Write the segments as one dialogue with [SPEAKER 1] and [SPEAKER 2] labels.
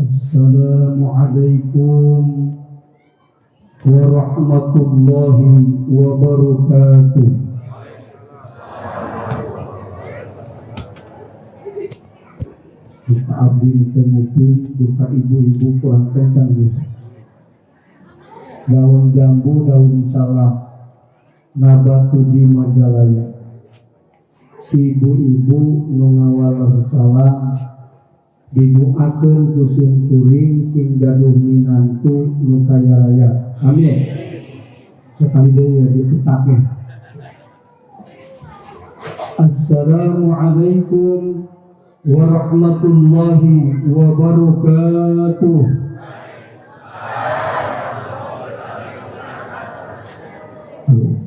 [SPEAKER 1] Assalamualaikum warahmatullahi wabarakatuh. Duka abdi mungkin duka ibu-ibu kurang kencang gitu. Daun jambu, daun salam, nabatu di Majalaya. Ibu-ibu nu ngawal salam didoakeun ku sing kuring sing gaduh minantu nu kaya raya. Amin. Sekali deui dipecake. Assalamualaikum warahmatullahi wabarakatuh.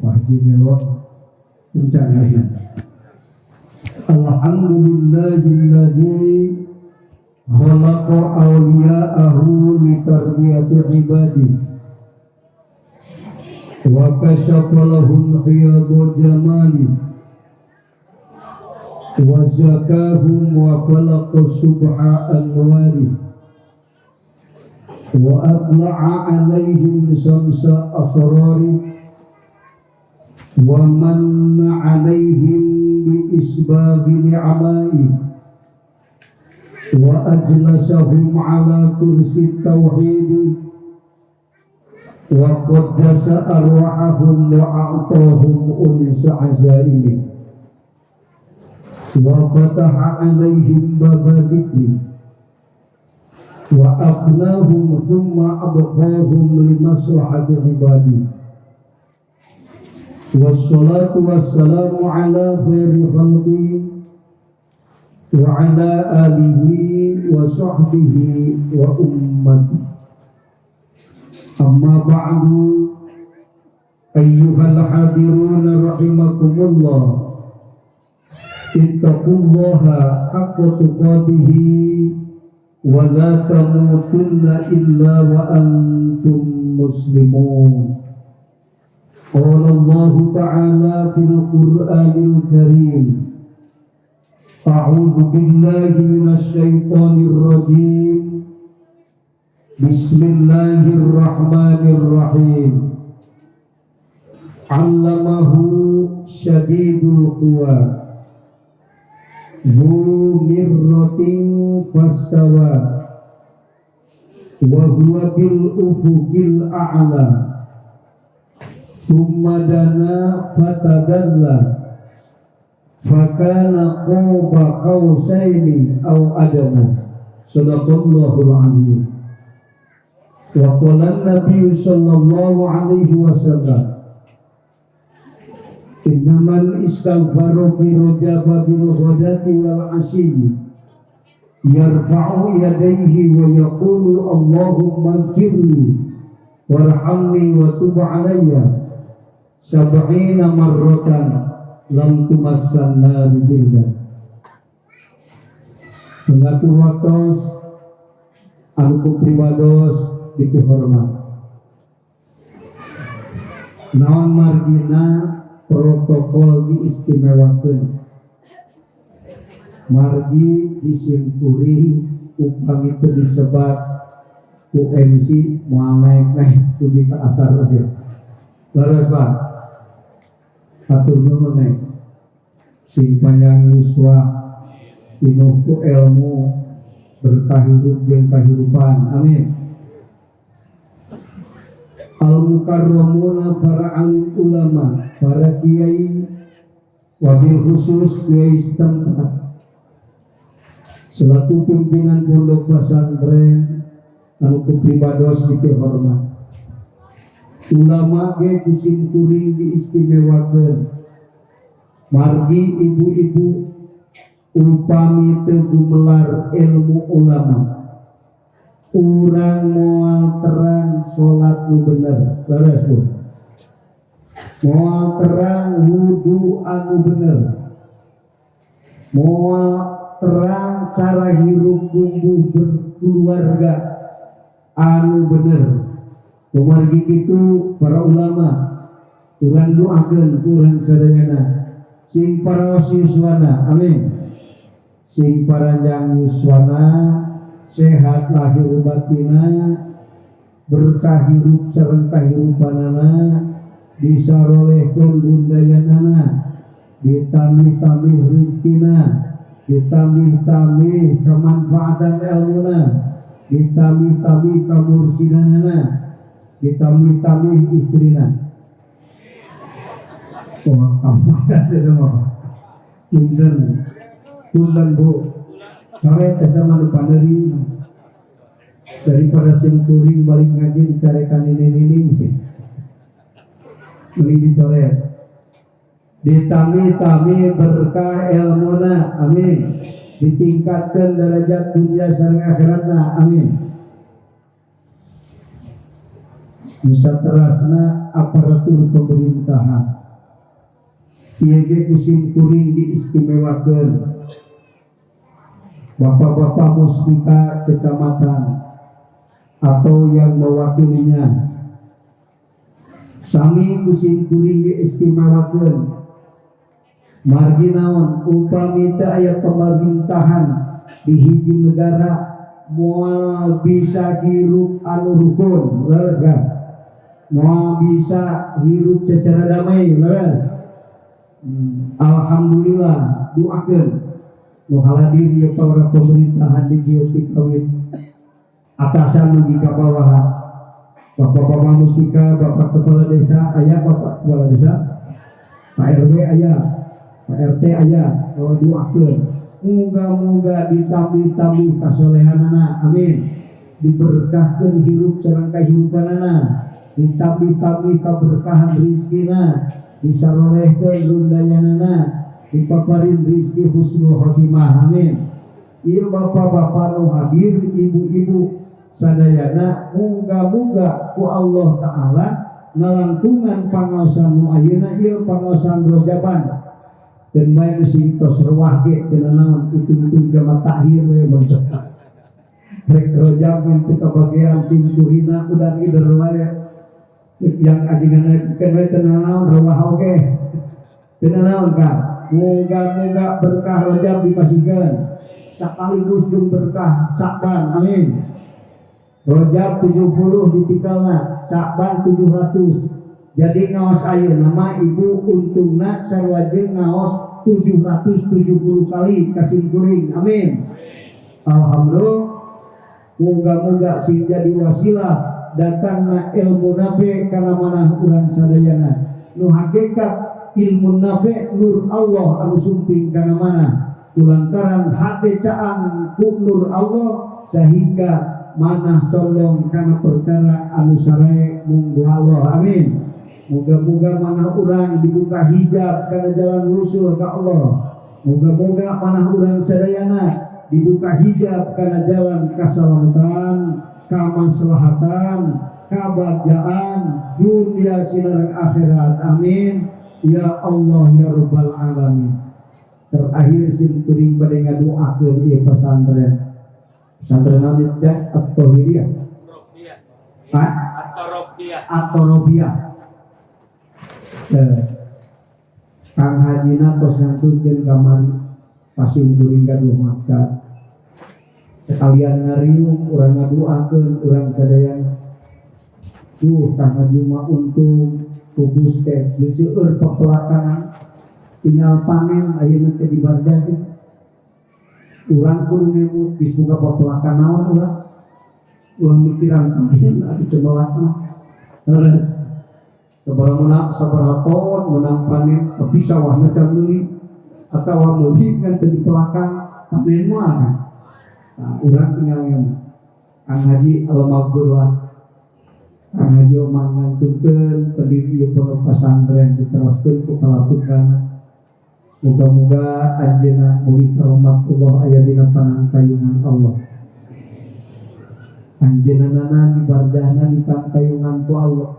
[SPEAKER 1] Pak Haji melot kencang. Alhamdulillahilladzi khalaqa awliya'ahu litarbiyati ibadi wa kashafa lahum hiyadu jamali wa zakahum wa khalaqa subha anwari wa atla'a alaihim samsa asrari wa manna alaihim bi isbabi ni'amai wa ajlasahum ala kursi tauhid wa qaddasa arwahahum wa a'tahum unsa azaimi wa fataha alaihim baba dhikri wa aqnahum thumma abqahum limaslahati ibadi wassalatu wassalamu ala khairi khalqi wa ala alihi wa sahbihi wa ummati. Amma ba'du, ayyuhal hadirun rahimakumullah, ittaqullaha haqqa tuqatihi wa la tamutunna illa wa antum muslimun. Qala Allah ta'ala fil Qur'anil Karim, A'udzu billahi minasy syaithanir rajim. Bismillahirrahmanirrahim. 'Allamahu syadidul quwa, dzu mirratin fastawa, wa huwa bil ufuqil a'la, tsumma dana fatadalla fakana qaba qausaini aw adana. Sadaqallahul azim. Wa qala an-nabiy sallallahu alaihi wasallam, innamal istighfaru fi rajaba bil ghadati wal asyi yarfa'u yadayhi wa yaqulu Allahumma ighfirli warhamni wa tub alayya sab'ina marratan lam tumassan nar jildan. Mengatur waktos anu pribados dipihormat. Naon margina protokol diistimewakeun. Margi disimpuri upami teu disebat ku MC moal naik dugi ka asar aja. Laras Pak. Atur nuhun nek sing panjang yuswa pinuh ku ilmu berkah hidup jeung kahirupan. Amin. Al-mukarramuna para alim ulama, para kiai, wabil khusus kiai setempat selaku pimpinan pondok pesantren anu kupribados dipihormat. Ulama ge kusim kuring diistimewakeun. Margi ibu-ibu upami teu gumelar ilmu ulama, urang moal terang salat nu bener. Leres Bu. Moal terang wudu anu bener. Moal terang cara hirup kumbuh berkeluarga anu bener. Kumargi kitu para ulama, urang doakeun urang sadayana sing paraos yuswana. Amin. Sing paranjang yuswana sehat lahir batina, berkah hirup sareng kahirupanana, disarolehkeun bundayanana, ditambih-tambih rizkina, ditambih-tambih kemanfaatan ilmuna, ditambih-tambih kamursidanana, ditambih-tambih istrina. Oh, kamu ada apa? Punten bu, saya tidak malu panderi daripada simkuring balik ngaji dicarekan ini mending dicoret. Ditambih-tambih berkah ilmuna, amin. Ditingkatkan derajat dunia sareng akhiratna, amin. Nusa terasna aparatur pemerintahan ieu ge kusim kuring diistimewakeun. Bapak-bapak muspika kecamatan atau yang mewakilinya sami kusim kuring diistimewakeun. Margi naon upami teu aya pemerintahan di hiji negara moal bisa hirup anu rukun, leres kan? Moal bisa hirup secara damai, leres. Alhamdulillah doakeun nu haladir ieu para pemerintahan di dieu kawit atasan nu di kabawahan. Bapak-bapak muspika, bapak kepala desa aya, bapak kepala desa, Pak RW aya, Pak RT aya, doakeun muga-muga ditambih-tambih kasolehanana, amin. Diberkahkeun hirup sareng kahirupanana, ditambih-tambih kaberkahan rizkina, disarolehkeun rundayanana, dipaparin rizki husnul khotimah, amin. Ieu bapak-bapak nu hadir, ibu-ibu sadayana, muga-muga ku Allah Ta'ala ngalangkungan pangaosan nu ayeuna ieu pangaosan rojaban. Dan baik sing tos rewah ge teu naon itu jama takhir we bangsa. Rek rojab teu kabagean simkurina udah ider wae. Yang ajengan kan we teu naon rewah oge. Teu naon ka. Moga-moga berkah rojab dipasikeun. Sakaligus jeung berkah Sa'ban, amin. Rojab 70 ditikalna, Sa'ban 700. Jadi ngaos ayeuna nama ibu untungna sarua jeung ngaos 770 kali kasimkuring, amin. Alhamdulillah. Moga-moga sing jadi wasilah datangna ilmu nabe kana manah urang sadayana. Nu hakikat ilmu nabe nur Allah anu sumping kana manah. Kulantaran hate caang ku nur Allah sehingga manah condong kana perkara anu sarae munggu Allah, amin. Moga-moga manah urang dibuka hijab kana jalan rusul ka Allah. Moga-moga manah urang sadayana dibuka hijab kana jalan kasalamatan, kamaslahatan, kabagjaan dunia sinareng akhirat, amin. Ya Allah ya rabbal alamin. Terakhir simkuring bade ngadoakeun ieu pesantren. Pesantren nabi teh at-Tahiriyah. At-Tarobiyah. Kang hajina tos ngantunkeun kamari pasimkuring gaduh maksa. Sekalian ngariung urang ngadoakeun urang sadayana. Kang haji mah untung kubus teh geus seueur pepelakangan tinggal panen ayeuna teh di barja teh. Urang kudu ngemut geus boga pepelakan naon urang. Urang mikiran panen atuh teu melakna. Terus sabaraha pohon menang panen tapi sawahna can meuli atawa meuli kan teu dipelakang panen mah kan. Nah, urang tinggal ngemut. Kang Haji almaghfirullah. Kang Haji omang ngantunkeun pendiri pondok pesantren diteruskeun ku kalaputrana. Moga-moga anjeunna mugi rahmatullah aya dina panangkayungan Allah. Anjeunna di barjahna ditangkayungan ku Allah.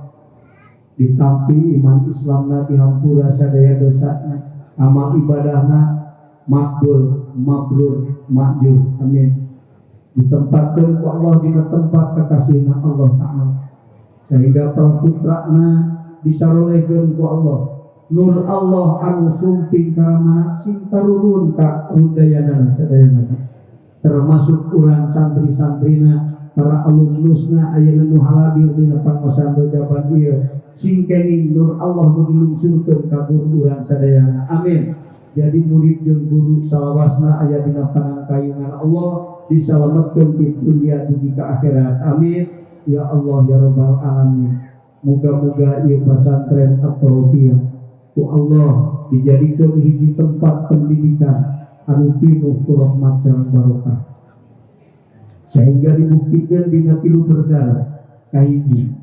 [SPEAKER 1] Ditampi iman Islamna dihampura sadaya dosana, amal ibadahna makbul, mabrur, makjur, amin. Ditempatkeun ku Allah dina tempat kekasihna Allah Ta'ala. Sehingga praputrana disarolehkeun ku Allah. Nur Allah anu sumping karamana sing tarurun ka rudayanana sadayana. termasuk urang santri-santrina para alumnusna aya nu haladir dina pangosan bejaban ieu sing kenging nur Allah nu dilungsurkeun ka urang sadayana. Amin. Jadi murid jeung guru salawasna aya dina panangkayungan Allah disalametkeun di dunia dugi ka akhirat. Amin. Ya Allah ya rabbal alamin. Moga-moga ieu pesantren At-Tarbiyyah ku Allah dijadikeun hiji tempat pendidikan anu pinuh ku rahmat sareng barokah. Sehingga dibuktikan dina tilu perkara kahiji.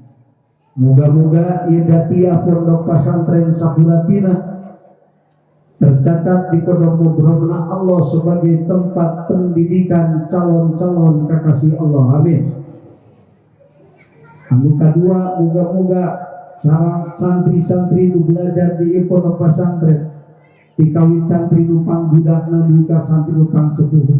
[SPEAKER 1] Moga-moga ieu datiah pondok pesantren Sapuratina tercatat di kodok mubromna Allah sebagai tempat pendidikan calon-calon kekasih Allah. Amin. Anu kedua, moga-moga sareng santri-santri nu belajar di pondok pesantren dikawin santri nu pangbudakna duka santri nu pangsepuh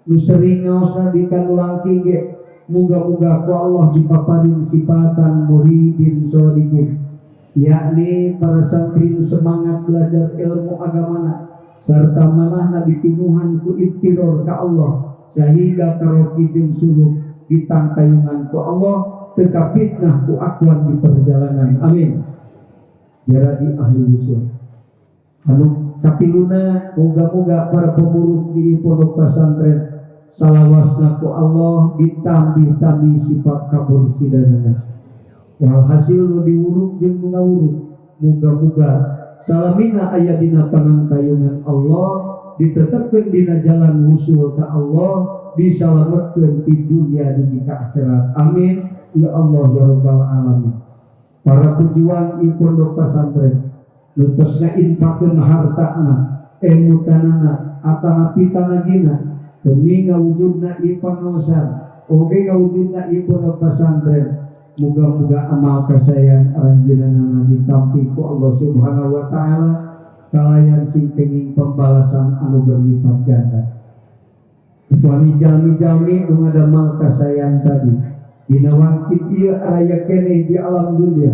[SPEAKER 1] nu sering ngaosna di kanu langking ge moga-moga ku Allah dipaparin sifatan muridin sholihin, yakni para santri nu semangat belajar ilmu agamana serta manahna dipinuhan ku ittiror ka Allah sehingga karoki jeung suluk ditangkayungan ku Allah teka fitnah ku akwan di perjalanan. Amin. Jadi ahli usul anu kapiluna moga-moga para pemuruk di pondok pesantren salawasna ku Allah ditambih-tambih sifat kabursidanana. Walhasil nu diuruk jeung nu ngawuruk moga-moga salamina aya dina panangkayungan Allah ditetepkeun dina jalan usul ka Allah disalametkeun di dunia dugi ka akhirat. Amin. Ya Allah ya rabbal alamin. Para pejuang di pondok pesantren lutosna infakkeun hartana emutanana atana pitanagina demi ngawujudna ieu pangaosan oge ngawujudna ieu pondok pesantren. Moga-moga amal kasayang aranjeunana ditampi ku Allah Subhanahu wa taala kalayan sing kenging pembalasan anu berlipat ganda. Upami jalmi-jalmi nu ngadamel kasayang tadi dina wangkit ieu aya keneh di alam dunia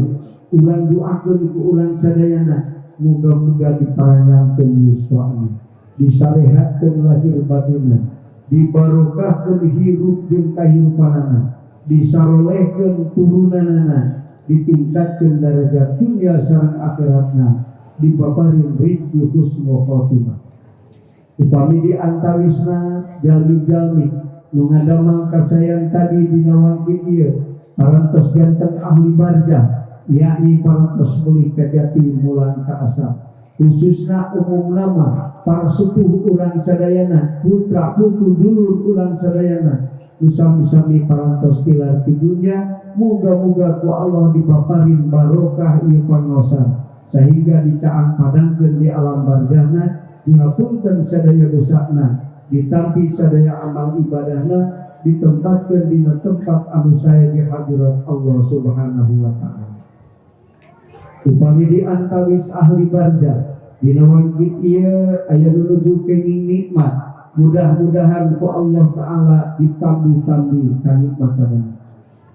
[SPEAKER 1] urang doakeun ku urang sadayana muga-muga diparanjangkeun yuswa'na disarehatkeun lahir batinna dibarokahkeun hirup jeung kahirupanana disarolehkeun turunanana ditingkatkeun darajat dunia sareng akhiratna dipaparin rizki husnul khotimah. Upami di antawisna jalmi-jalmi nu ngadamel kasayang tadi dina wangkit ieu parantos janten ahli barzah yakni parantos mulih ka jati mulang ka asap khususna umum nama para sepuh urang sadayana putra putu dulur urang sadayana nu sami-sami parantos tilar di dunia moga-moga ku Allah dipaparin barokah ieu pangaosan sehingga dicaang padangkeun di alam barzahna dihapunten sadaya dosana ditampi sadaya amal ibadahna ditempatkeun dina tempat anu sae di hadirat Allah Subhanahu wa taala. Upami di antawis ahli barzah dina wangkit ieu aya nu nuju kenging nikmat mudah-mudahan ku Allah taala ditambi-tambi kanikmatan.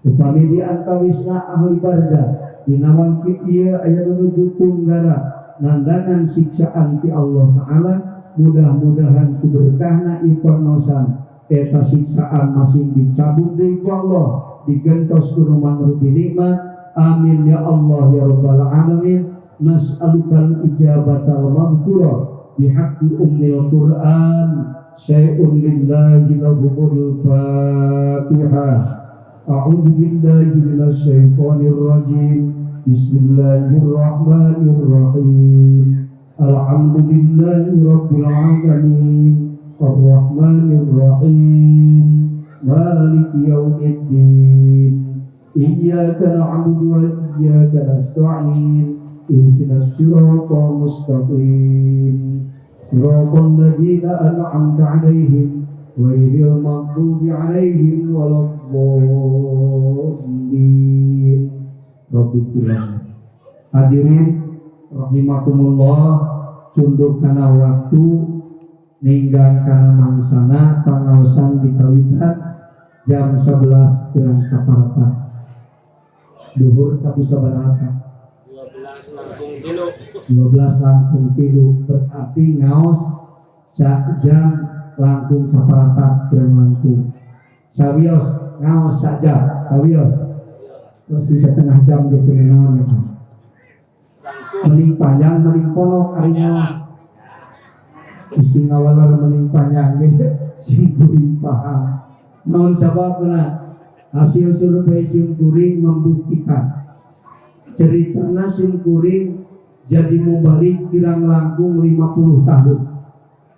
[SPEAKER 1] Upami di antawisna ahli barzah dina wangkit ieu aya nu nuju tunggara nandangan siksaan ti Allah taala mudah-mudahan kuberkahna ipangosan eta siksaan masing dicabut deui ku Allah digentos ku mangrupi nikmat. Amin ya Allah ya rabbal alamin. Nas'alukal ijabatal maghfurah bihaqqi ummil Qur'an syai'un lillahi lahumul Fatihah. A'udzu billahi minasy syaithanir rajim. Bismillahirrahmanirrahim. Alhamdulillahi rabbil alamin arrahmanir rahim maliki yaumiddin iyyaka na'budu wa iyyaka nasta'in ihdinas siratal mustaqim siratal ladzina an'amta 'alaihim ghairil maghdubi 'alaihim waladdallin. Rabbil hadirin rahimakumullah, sunduk kana waktu ninggang kana mangsana pangaosan dikawitan jam 11 kurang saparpat duhur tapi sabaraha 12 langkung tilu berarti ngaos jam langkung saparakat jeung langkung sawios ngaos saja sawios terus bisa setengah jam gitu naon ya mending panjang mending ponok ari ngaos mesti ngawalar mending panjang gitu sing kuring paham naon sababna hasil survei sim kuring membuktikan ceritana sim kuring jadi mubalik kirang langkung 50 tahun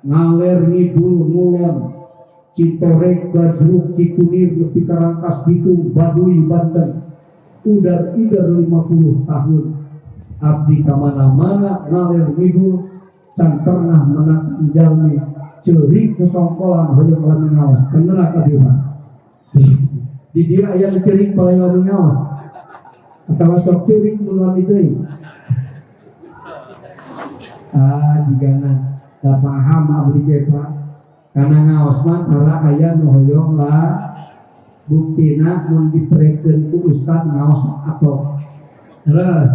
[SPEAKER 1] ngaler ngidul ngulon Citorek, Gajruk, Cikunir, Nepi Karangkas, Bitung, Baduy, Banten udar idar 50 tahun abdi kamana-mana ngaler ngidul dan pernah menang jalmi ceurik kesongkolan hoyong lami ngawas kenera kadewa di dia aya ceurik paling lami ngawas atawa sok ceurik mun lami teuing jigana da paham abdi teh Pak kana ngaos mah tara aya nu hoyong lah buktina mun diprekeun ku ustad ngaos atau terus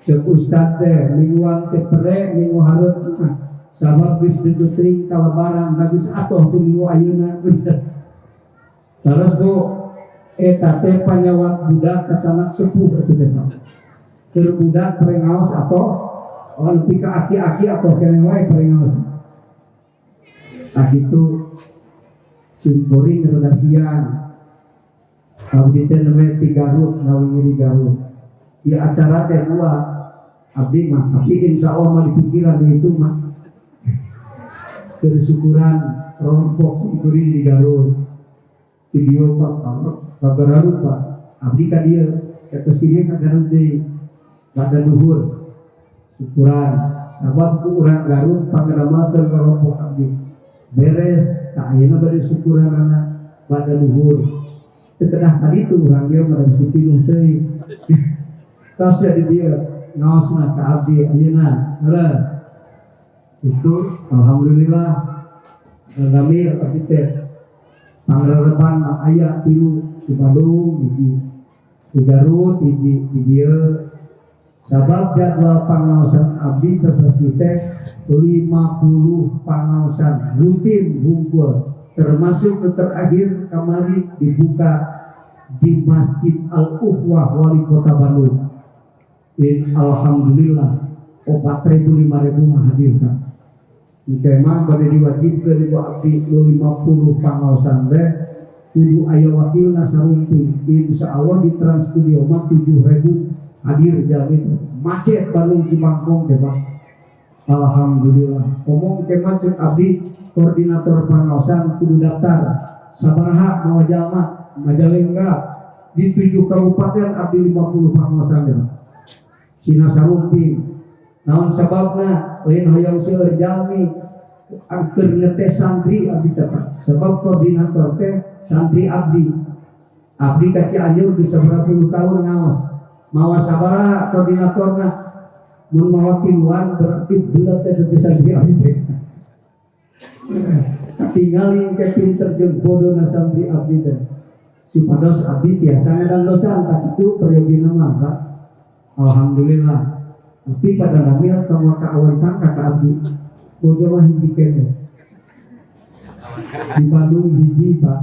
[SPEAKER 1] cek ustad teh mingguan teh pere minggu hareup sabab geus diteuting kalebaran geus atoh teh minggu ayeuna terus tu eta teh panyawat budak kacanak sepuh atuh teh keur budak pere ngaos atau nepi ka aki-aki atau kene wae pere ngaos kitu simkuring rada siang abdi teh nembe ti Garut ngawingi di Garut di acara teh dua abdi mah tapi insya Allah mah dipikiran itu mah bersyukuran rompok simkuring di Garut video Pak Garut Pak abdi ka dieu eta sini ka Garut deui pada duhur syukuran sabab ku urang Garut pangramakeun ka rompok abdi beres tak ayeuna bade syukuranana pada luhur tekedah tadi tuh urang dia pada bisi pinuh teuing tos jadi dia ngaosna ka abdi ayeuna leres itu alhamdulillah damir abdi teh pangrereban aya tilu di Bandung hiji di Garut hiji di dieu sabab jadwal pangaosan abdi sesasi teh 50 pangaosan rutin hungkul termasuk terakhir kemarin dibuka di Masjid Al-Ukhwah Wali Kota Bandung. Alhamdulillah 4.000 5.000 menghadirkan. Memang pada diwajibkan buat abdi 50 pangaosan teh kudu aya wakilna sarumpi. Insya Allah di Trans Studio mah 7.000 hadir jamin macet Bandung Cibangkong teh Pak. Alhamdulillah ngomong ke macet abdi koordinator pangaosan kudu daftar sabaraha mawa jalma majalengka di 7 kabupaten abdi 50 pangaosan teh Cina sarumping naon sababna lain hoyong seueur jalmi angker ngetes santri abdi teh sebab koordinator teh santri abdi ka Cianjur bisa berapa puluh tahun ngaos mawa sabaraha koordinatorna mun mawa tiluan berarti beula teh bisa abdi tinggalin ke pinter jeung bodona santri abdi teh supados abdi tiasa ngadandosan tak itu periodina mah Pak alhamdulillah tapi pada ramil kamu ka awan sangka ka abdi bodo mah hiji kene di Bandung hiji Pak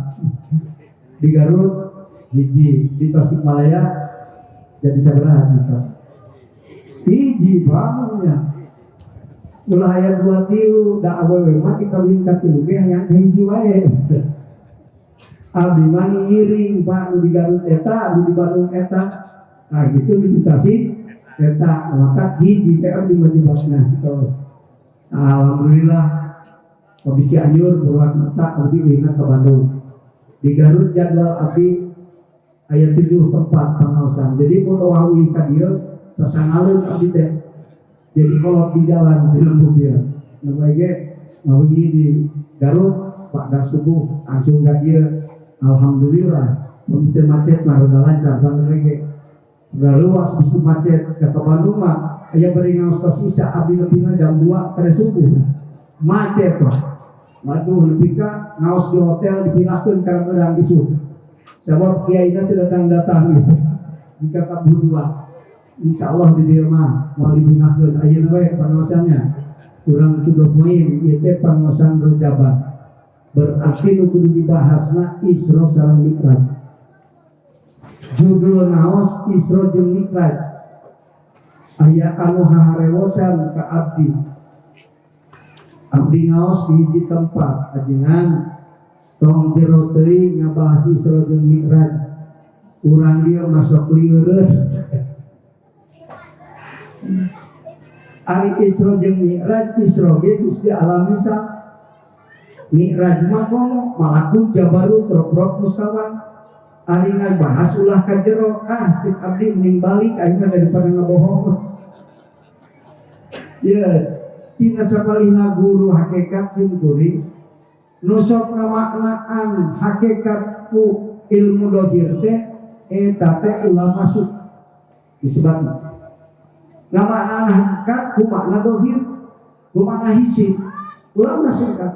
[SPEAKER 1] di Garut hiji di Tasikmalaya jadi sabaraha sisa hiji bangunnya ulah aya 2 tilu da awewe mah dikawin ka tilu ge hayang hiji wae abdi mah ngiring Pak nu di Garut eta nu di Bandung eta nah gitu di Tasik eta maka hiji teh abdi mah dibakna terus alhamdulillah abdi Cianjur Purwakarta abdi wina ka Bandung di Garut jadwal abdi aya 7 tempat pangaosan jadi mun wawi ka dieu sasangalun abdi teh jadi kolot di jalan di mobil nabage ngawingi di Garut Pak das subuh langsung ka dieu alhamdulillah pemite macet mah rada lancar banget ge luas bisi macet ka Bandung mah aya bari ngaos ka sisa abdi nepina jam 2 tare subuh macet Pak waduh nepi ka ngaos di hotel dipindahkeun ka Meudang isuk sabab kiaina teh datang gitu di Kakak Budua insyaallah di dieu mah mau dipindahkeun ayeuna we pangaosannya kurang 3 poin ieu teh pangosan rojaban. Berarti nu kudu dibahasna Isra sareng Mi'raj. Judul naos Isra jeung Mi'raj. Aya anu haharewosan ka abdi. Abdi ngaos di hiji tempat ajengan tong jero teuing ngabahas Isra jeung Mi'raj. Urang dia masuk lieureun. Ari Isra jeung Mi'raj, Isra ge geus dialami sa. Mi'raj mah komo malakut jabarut rok-rok muskawan. Ari ngabahas ulah ka jero, cek abdi mending balik ayeuna daripada ngabohong. Ya, tina sapalihna guru hakikat simkuring nu sok ngamaknaan hakikat ku ilmu dohir teh eta teh ulah masuk disebutna. Ngamaknaan hakikat ku makna dohir, ku makna hisib, ulah masuk ka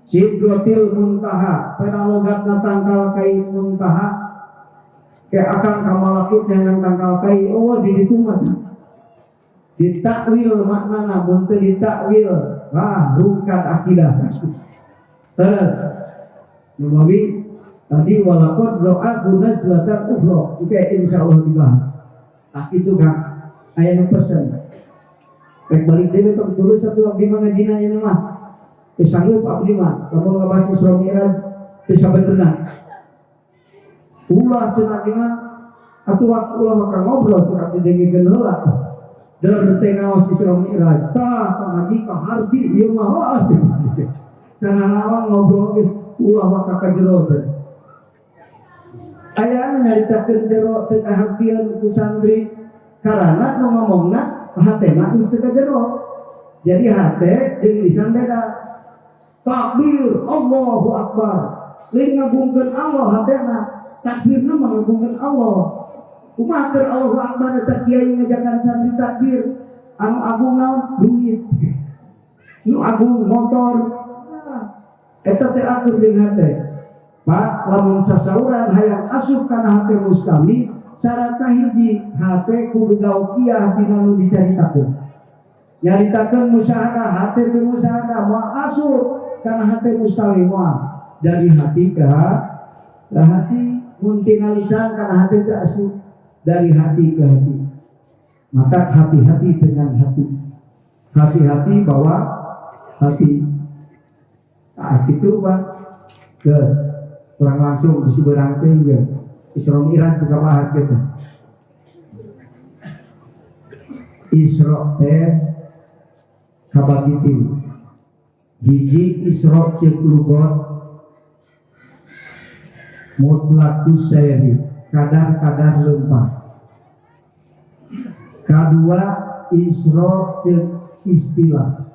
[SPEAKER 1] Sidratil Muntaha, pada logatna tangkal kai muntaha, kayak akan kamalakut yang tangkal kai, oh di ditu mah. Ditakwil maknana, bentuk ditakwil, rukat akidah. Terus, Nawawi tadi walakot doa guna selatan ukhro, itu insya Allah dibahas. Itu kan, ayat pesan. Kayak balik dewe tak tulus satu abdi mangajina yang mah. Sanggup abdi mah, lamun ngabahas Isra Mi'raj bisa beneran. Ulah cenah dina atuh waktu ulah maka ngobrol cenah dengkeun heula. Deur teh ngaos Isra Mi'raj, tah ngaji ka harti ieu mah cenah lawan ngobrol geus ulah maka ka jero cenah. Aya nyaritakeun jero teh kahartieun ku santri karana nu ngomongna hatena geus teu ka jero. Jadi hate jeung lisan beda. Takbir Allahu Akbar lain ngagungkeun Allah hatena, takbirna mah ngagungkeun Allah. Kumaha keur Allahu Akbar eta kiai ngajakan santri takbir anu agung naon duit, nu agung motor, eta teh akur jeung hate. Pak lamun sasauran hayang asup kana hate mustami syaratna hiji hate kudu daukiyah dina nu dicaritakeun. Nyaritakeun musyahadah hate teu musyahadah moal asup karena hati mustamimah dari hati ke hati, muntina lisan karena hati terasuh dari hati ke hati. Maka hati-hati dengan hati, hati-hati bawa hati. Itu Pak, terus kurang langsung bisi berangkai ya. Isra Mi'raj juga bahas gitu. Isra teh kabagitin. Hiji Isra cek lugot mutlakus sayri kadar-kadar lempah. Kedua Isra cek istilah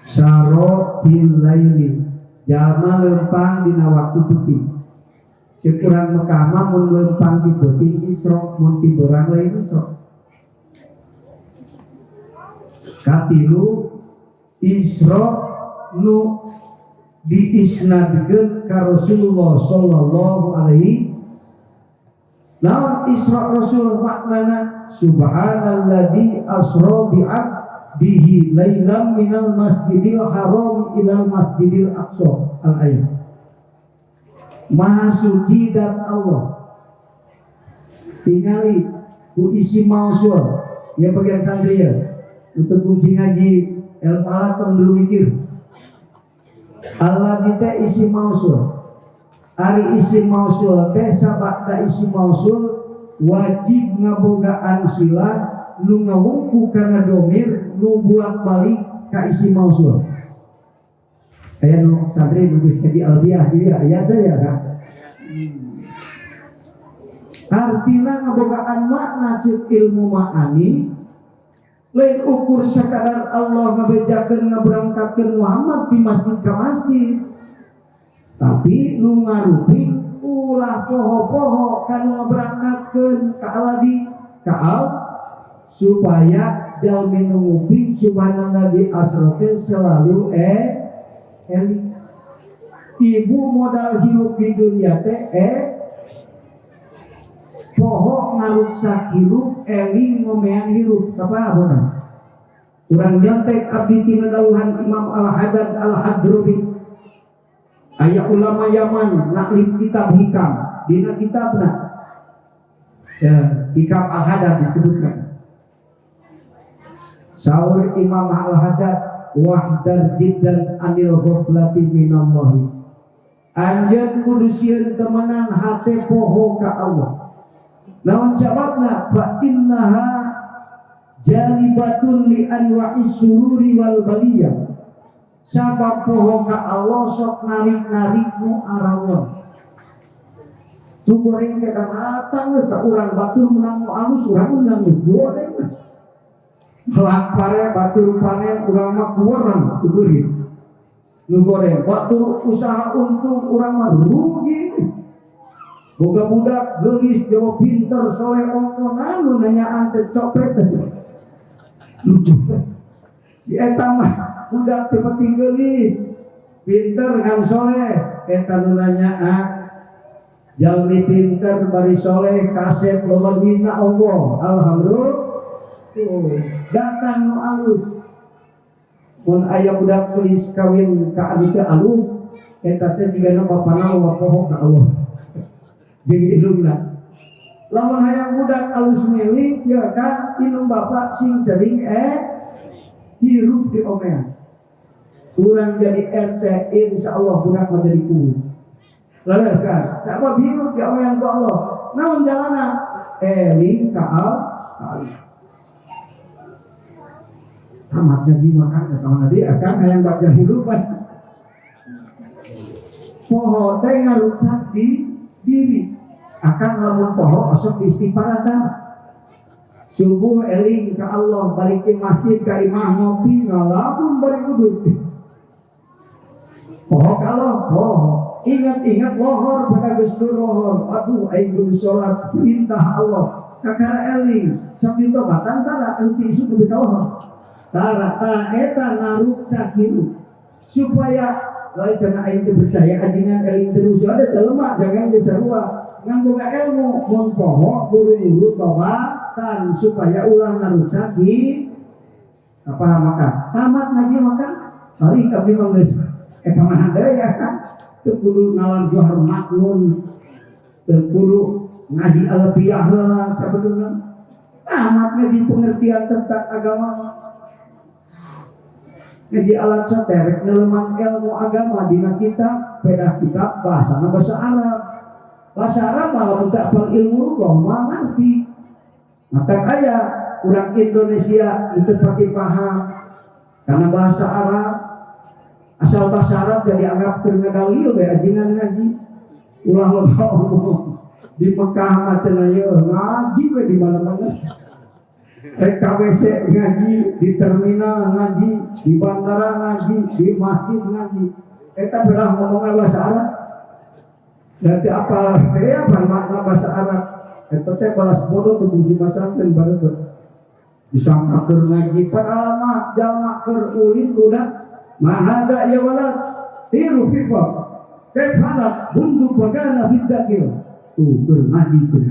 [SPEAKER 1] saro bil laili jalma lempang dina waktu putih. Cek urang Mekah mah mun lempang di putih Isra, mun ti beurang lain Isra. Katilu Isra nu diisnadkeun ka Rasulullah sallallahu alaihi. Naon Isra Rasul maknana subhanalladzi asra bihi lailam minal masjidil haram ilal masjidil aqsa al-ayat. Maha suci dan Allah. Tingali ku isi mausul ya bagian santri ya untuk fungsi ngaji ilmu alat dulu mikir. Allah kita isi mausul. Ari isi mausul teh sabada isi mausul wajib ngabogaan sila nu ngawungku kana domir nu buat balik ka isi mausul. Aya nu santri nulis di albiah dia aya teh ya kan. Artina ngabogaan makna cek ilmu ma'ani lain ukur sekadar Allah ngabejakeun ngaberangkatkeun Muhammad di masjid ke masjid, tapi nu ngarupi ulah poho-poho kanu ngaberangkatkeun ka aladi ka al supaya jalmi nu nguping subhanalladzi asrote selalu eli. Ibu modal hirup di dunia teh poho ngaruksak hirup eling ngomean hirup kapaha beuna Urang nyontek abdi tina dawuhan Imam Al-Haddad Al-Hadrami. Aya ulama Yaman naklif kitab hikam. Dina kitabna hikam Al-Haddad disebutkan. Saur Imam Al-Haddad wahdar jiddan anil ghaflati minallahi. Anjeun kudu sieun temenan hate poho ka Allah. Naon sababna? Fa innaha jalibatun li anwa'is sururi wal baliyah. Sabab poho ka Allah sok narik-narik nu arawan. Tu goreng ke datang ka urang batur menang alus urang menang goreng. Kelak pare batur panen urang mah kueureun kudurit. Nu goreng batur usaha untung urang mah rugi. Boga budak geulis jawa pinter soleh ongkonan nu nanyaan teh copet. Si eta mah budak teu penting geulis, pinter ngan soleh. Eta nu nanyaan jalmi pinter bari soleh kasep leuwihna Allah. Alhamdulillah. Datang nu alus. Mun aya budak tulis kawin ka anu teh alus, eta teh jigana bapana wapoho ka Allah. Jadi ilumna. Lamun hayang budak alus milik ya kan inung bapak sing sering hirup di omean. Urang jadi RT insyaallah budak menjadi kudu. Lalu sekarang sabab hirup di omean ku Allah. Naon jalana? Eling ka Allah. Tamat ngaji makan ka mana dia akan hayang baca hirupan. Poho teh ngaruksak di diri. Akan lamun poho osok istighfaratan. Subuh eling ka Allah, balik ke masjid ka imam ngopi ngalamun bari uduk. Poho ka Allah, poho. Ingat-ingat lohor pada geus lohor. Aduh aing kudu salat perintah Allah. Kakara eling sambil tobatan tara anu isu kudu lohor. Tara ta eta ngaruksak hirup. Supaya lain cenah aing teu percaya ajengan eling terus ada telemak jangan disarua. Ngan boga ilmu mun poho buru-buru babatan supaya ulah ngarusak di apa maka tamat ngaji maka hari kami manggeus kemana daya kan teu kudu nalar johar maknun teu kudu ngaji alfiah heula sabenerna tamat ngaji pengertian tentang agama ngaji alat soterek neleman ilmu agama dina kitab peda kitab bahasa Arab. Bahasa Arab malah tak apal ilmu rugoh, mah ngerti. Maka kaya orang Indonesia itu pasti paham karena bahasa Arab. Asal bahasa Arab jadi anggap terngedalil be ajengan ngaji. Ulah loba omong di Mekah macana ye ngaji we di mana-mana. Rek KWC ngaji, di terminal ngaji, di bandara ngaji, di masjid ngaji. Eta berah ngomong bahasa Arab. Nanti apa makna bahasa Arab? Eta teh balas bodoh tuh bisi masakeun bareud. Disangkakeun ngaji padahal mah jalma keur ulin budak. Mahada ya walad hiru fifa. Kaifalat buntu bagana bidakil. Tuh keur ngaji tuh.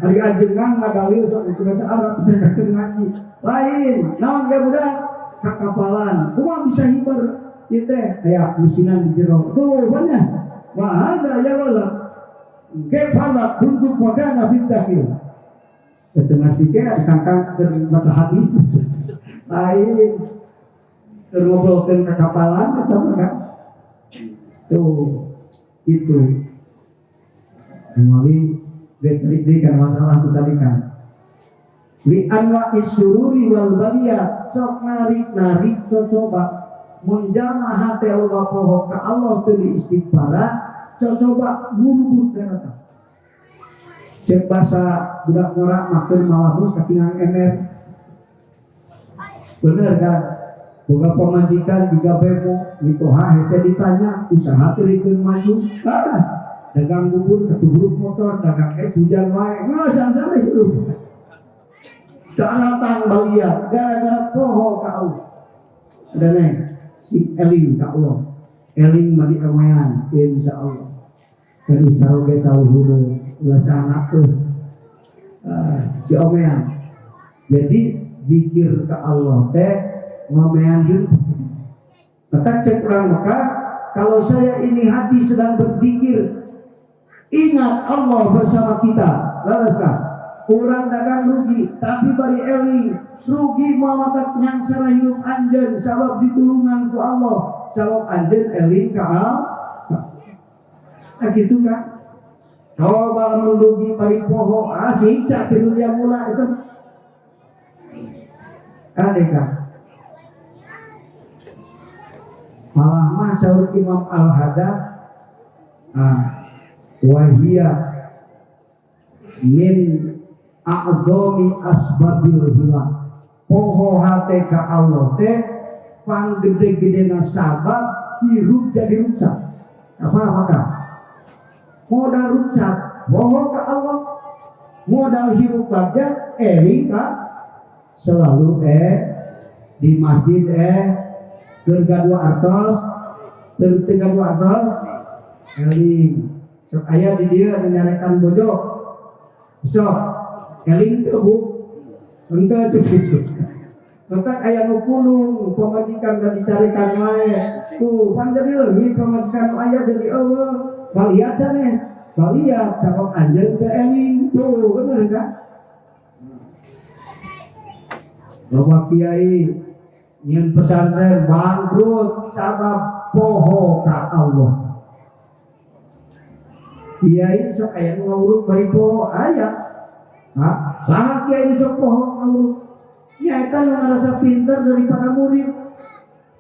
[SPEAKER 1] Ari ajengan ngadalil sok bahasa Arab disangkakeun ngaji. Lain, naon ge budak kakapalan. Kumaha bisa hibar ieu teh aya musinan di jero. Tuh banyak. Wahada ya walad kefalat untuk wagana bidakil. Setengah tiga disangka baca hadis lain tergobrolkan kekapalan atau kan tuh itu melalui berikan masalah itu tadi kan li anwa isururi wal baliyah sok narik coba munjama hati Allah poho ka Allah teu istighfara coba buru-buru ternyata cek bahasa budak ngorak makan malahun katingang emer bener kan boga pemajikan jika bemo mitoha hese ditanya usaha terikeun maju dagang bubur ketubruk motor dagang es hujan wae ngasan-san hidup datang balia gara-gara poho ka Allah ada neng si eling ka Allah eling madi awean insyaallah kan ucap ge saluhur ulasana di omean. Jadi zikir ke Allah teh ngomean hidup. Maka cek orang Mekah, kalau saya ini hati sedang berpikir, ingat Allah bersama kita. Laraslah, orang dagang rugi, tapi bari eling rugi muamatat yang salah hidup anjen, sabab ditulungan ku Allah, sabab anjen eling ka nah gitu kan. Coba merugi bari poho asik sak dunia mula itu. Adeka malah masyhur Imam Al-Haddad wahia min a'dhami asbabil hilang poho hate ka Allah teh pang gede-gedena sabab hirup jadi rusak. Apa maka modal rusak poho ka Allah, modal hirup baja eling ka selalu di masjid gergaduh artos gergaduh artos eling sok aya di dieu nyarekan bojo sok eling teu bu henteu cukup maka aya nu pulung pamajikan da dicarekan wae tuh pan jadi leungit pamajikan aya jadi eueuh baliat sanes baliat sabab anjeun teu eling tuh bener kan. Bapak Kiai nyen pesantren bangkrut sabab poho ka Allah. Kiai sok aya ngawuruk bari poho aya. Hah? Saha kiai sok poho ngawuruk? Ya eta nu ngarasa pintar daripada murid.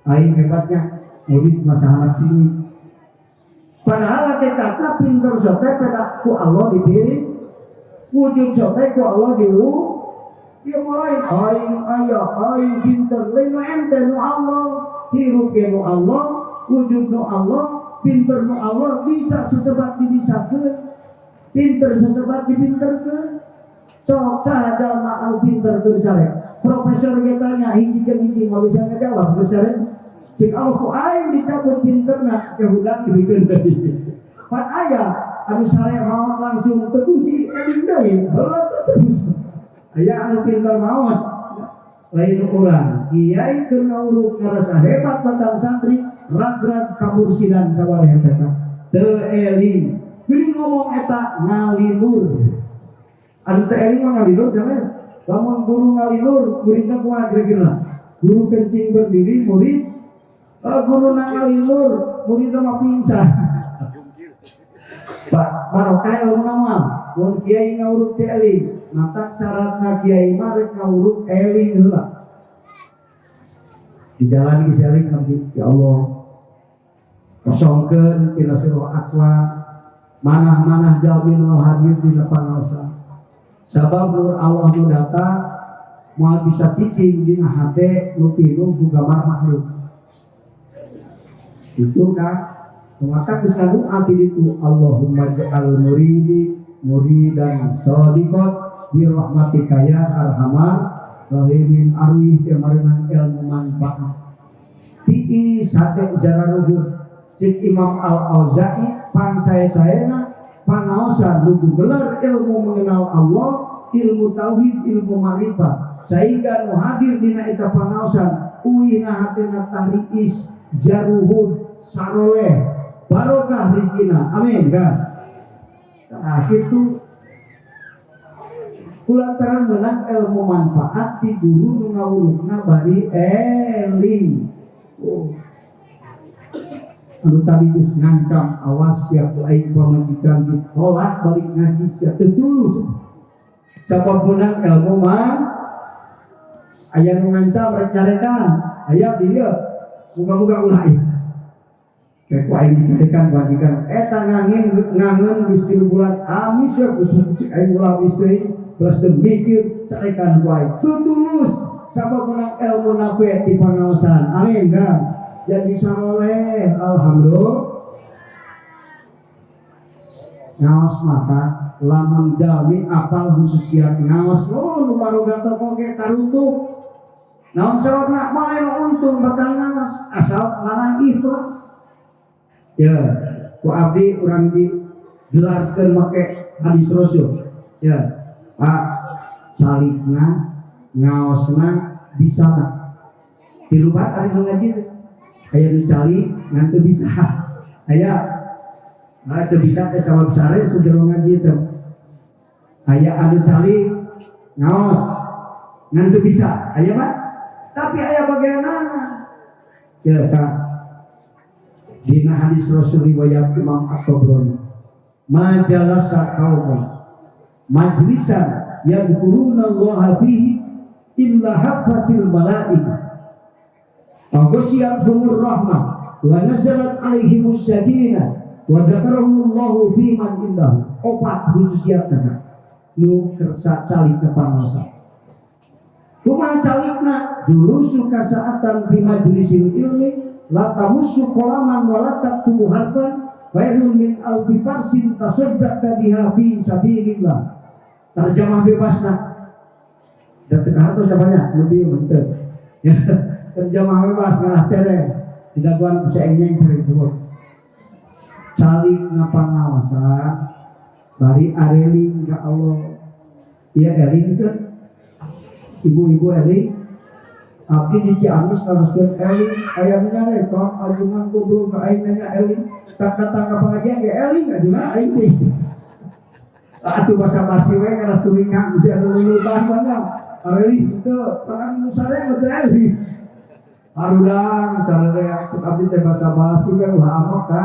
[SPEAKER 1] Aing hebatnya murid masa anak ini. Padahal hakikatna pintar sok teh pada ku Allah dipilih. Wujud sok teh ku Allah diu. Dia mulai aing pinter lain ente nu Allah hirup nu Allah wujud nu Allah pinter nu Allah bisa sesebat dibisakeun pinter sesebat dipinterkeun sok saja anu pinter keur sare profesor kita nya hiji jeung hiji mau bisa ngajawab keur sare cik Allah ku aing dicabut pinterna kehudak dibikeun tadi pan aya anu sare maot langsung tegusi eling deui heula terus aya anu pintar maot lain urang kiai keur ngawuruk ngarasa hebat batang santri rag-rag kamursidan sabareh eta teu eling geuning ngomong eta ngalilur anu teu eling mah ngalilur jalan lamun guru ngalilur muridna kumaha kira-kira guru kencing berdiri murid guru ngalilur muridna mah pingsan barokah ilmu nama mun kiai ngawuruk teu eling mata syaratna kiai mah rek ngawuruk eling heula dijalani seling nanti ya Allah kosongkeun tina suruh akhlak manah-manah jalmi nu hadir dina pangaosan sabab nur Allah nu datang moal bisa cicing dina hate nu pinuh ku gambar makhluk itu kan maka geus ngadoa ti ditu Allahumma ja'al muridi muridan shadiqan bi rahmatika ya arhamar rahimin arwih kemaringan ilmu manfaat ti'i sate jararuhur cik Imam Al-Auza'i pan saya-sayana pangaosan lugu gelar ilmu mengenal Allah ilmu tauhid ilmu ma'rifat sehingga nu hadir dina eta pangaosan uina hatena tahriis jaruhur saroleh barokah rizkina amin kan nah gitu kulantaran menang ilmu manfaat ti guru nu ngawurukna bari eling anu tadi geus ngancam awas siap aing pamajikan ditolak balik ngaji sia teu tulus sabab menang ilmu mah aya nu ngancam rek nyarekan aya di dieu muga-muga ulah ieu kayak ku aing dicarekan majikan eta ngangen geus 3 bulan amis we geus cik aing ulah geus teuing terus mikir carekan wae tulus sabab menang ilmu nafe di pangaosan amin kan jadi saleh alhamdulillah ngaos mata lamun jalmi apal khususiat ngaos nu baroga toko ge karutuk naon sababna moal anu untung bakal ngaos asal larang ikhlas ya ku abdi urang digelarkeun make hadis rasul ya Pak salikna ngaosna bisa Di rumah ada ngaji aya nu cali ngan teu bisa aya teu bisa teh sama besar sejero ngaji teh aya anu cali ngaos ngan teu bisa aya mah tapi aya bagaimana ya Kak dina hadis Rasul riwayat Imam At-Tabrani majalasa qaumun majlisan yadhkuruna Allah fihi illa hafatil malaikah wa ghasyiyatuhumur rahmah wa nazalat alaihimus sakinah wa dzakarahumullahu fi man indahu. Opat khususiyatna nu kersa calik ke pangosa kumaha calikna dulu suka saatan fi majlisil ilmi la tamussu qalaman wa la taktubu harfan khairun min alfi farsin tasaddaqa biha fi sabilillah. Terjemah bebasna dan hartos banyak lebih menteu ya terjemah bebas ngarah tere tidak buan kusaengnya yang sering sebut calik ngapangaosan bari areling ka Allah iya eling kan ibu-ibu eling abdi di Ciamis haruskeun eling aya nyarekon ajengan goblok ka aing nanya eling tak datang ka pengajian ge eling ajengan aing teh atuh basa-basi we kana turingan bisa lulutan banyak areling teu tangan nu sareng teh eling harudang sareng sok abdi teh basa-basi we ulah amak ka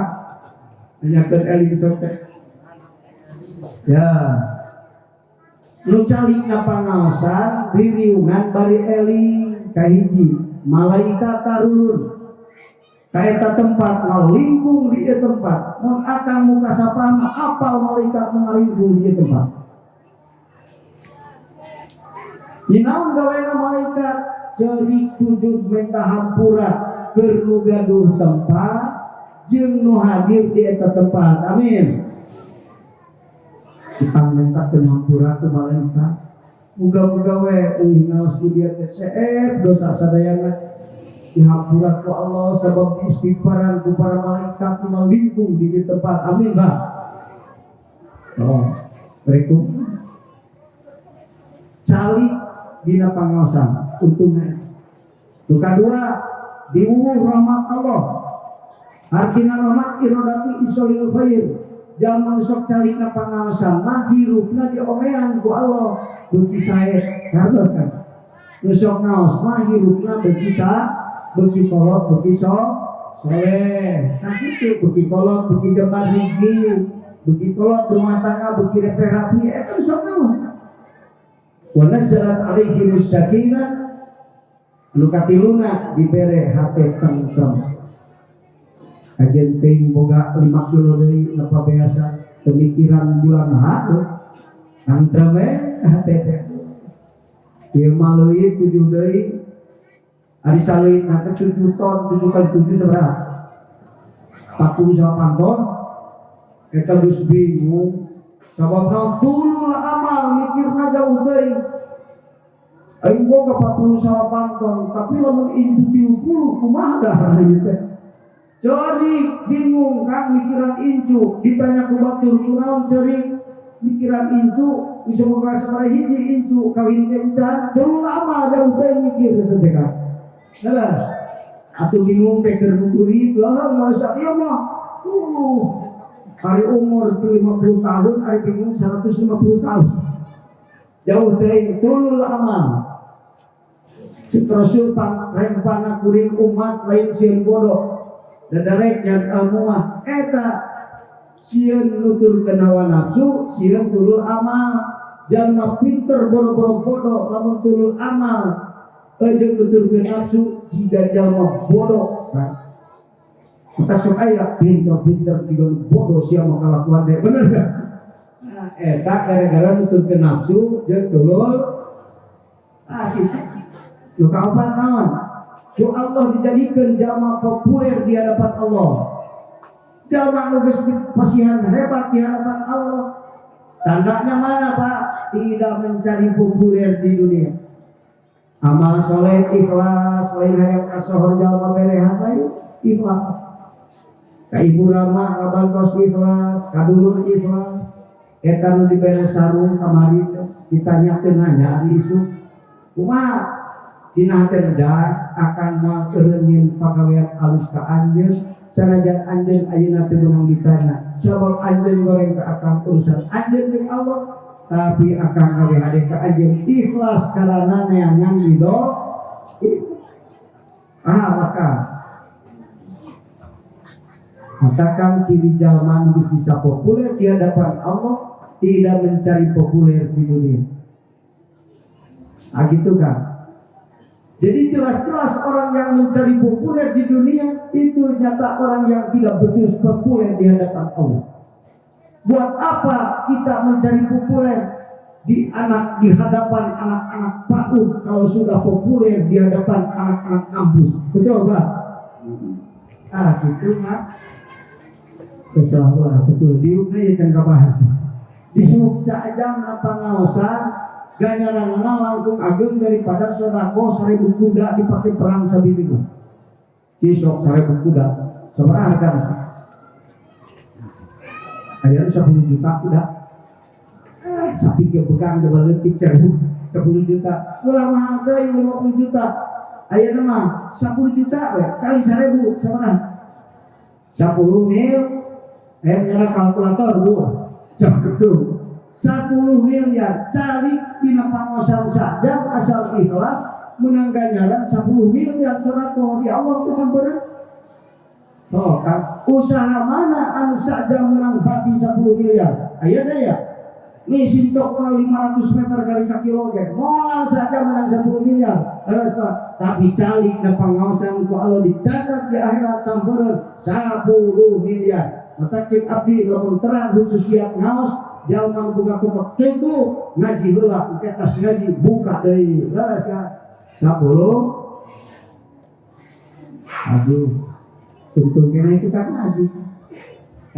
[SPEAKER 1] nanyakeun eling sok teh ya nu calik ngapangaosan ririungan bari eling kahiji malaikat tarurun ka eta tempat ngalingkung di ieu tempat mun akang muka sapama apal malaikat ngalingkung di ieu tempat dinaon gaweana malaikat ceurik sujud minta hampura keur nu gaduh tempat jeung nu hadir di eta tempat amin kita minta hampura ke malaikat muga-muga we ngaos di dia TCF dosa sadayana dihampura ku Allah sabab istighfaran ku para malaikat ngalingkung di tempat amin Pak. Berikut calik dina pangaosan untungnya nu kadua diuwuh rahmat Allah artina rahmat iradati isolil khair jalma sok calina pangaosan mah hirupna diomean ku Allah beuki sae ngartos kan nu sok ngaos mah hirupna beuki beuki kolot beuki soleh nah kitu beuki kolot beuki jembar rezeki beuki kolot rumah tangga beuki rapi eta sok ngaos wa nazalat alaihi sakinah nu katiluna dibere hate tentrem ajen teuing boga 5 kilo deui napa biasa pemikiran bulan hatu tentrem we hate teh ieu mah leuwih 7 deui ari saleuit na 7 ton 7 kali 7 sabaraha 48 ton eta geus bingung sababna tulul amal mikirna jauh deui aing boga 48 ton tapi lamun incu 30 kumaha dah ieu teh ceurik bingung kan mikiran incu ditanya ku batur kunaon ceurik mikiran incu bisa boga sabaraha hiji incu kawin teh encan tulul amal jauh deui mikir teh teh kan jelas atuh bingung teh keur nuturit lah masa ieu mah hari umur 50 tahun hari bingung 150 tahun jauh teh tulul amal Rasul rempana kuring umat lain sieun bodoh dadarek yang ilmu mah eta sieun nuturkeun hawa nafsu sieun tulul amal jalma pinter boro-boro bodoh lamun tulul amal jeung nuturkeun nafsu jiga jalma bodoh kan kita sok aya pinter-pinter juga bodoh sia mah kalakuan teh bener kan nah eta gara-gara nuturkeun nafsu jeung tulul kita lu kaopat naon ku Allah dijadikan jalma populer di hadapan Allah jalma nu geus pasihan hebat di hadapan Allah tandanya mana Pak tidak mencari populer di dunia amal soleh ikhlas lain hayang kasohor jalma berehan lain ikhlas ka ibu rama ngabantos ikhlas kadulur ikhlas eta nu dibere sarung kamari ditanya teu nanya di isu kumaha dina teh akan mangeureun pagawean alus ka anjeun sanajan anjeun ayeuna teu meunang ditanya sabab anjeun goreng ka akang urusan anjeun jeung Allah tapi akang gawe hade ka anjeun ikhlas karana neangan ridho maka katakan ciri jalma geus bisa populer di hadapan Allah tidak mencari populer di dunia. Gitu kan. Jadi jelas-jelas orang yang mencari populer di dunia itu nyata orang yang tidak betul populer di hadapan Allah. Buat apa kita mencari populer di hadapan anak-anak PAUD kalau sudah populer di hadapan anak-anak kampus? Betul Pak? Gitu Pak. Kesalah betul. Diuknya ya jangan bahas. Diuk saja apa ngaosan ganjaran langkung ageng daripada sodako 1000 kuda dipakai perang sabinilah. Kisok 1000 kuda sabaraha hargana? Aya 10 juta kuda. Sapi ke pegang coba leutik 10 juta. Ulah mahal teh 50 juta. Ayeuna mah 10 juta we kali 1000 sabaraha? 10 mil. Nyala kalkulator Bu. 10 miliar cari dina pangosan saja asal ikhlas menang ganjaran 10 miliar sodako di Allah kesampeureuan. Kan usaha mana anu saja menang bati 10 miliar aya daya misi tokona 500 meter kali 1 kilo ge moal saja menang 10 miliar tapi calik na pangaosan ku Allah dicatat di akhirat sampeureuan 10 miliar. Mata cek abdi lamun terang khusus siap ngaos jalma boga kumpul tentu ngaji heula engke tas ngaji buka deui beres ka 10. Aduh untung kene kita ngaji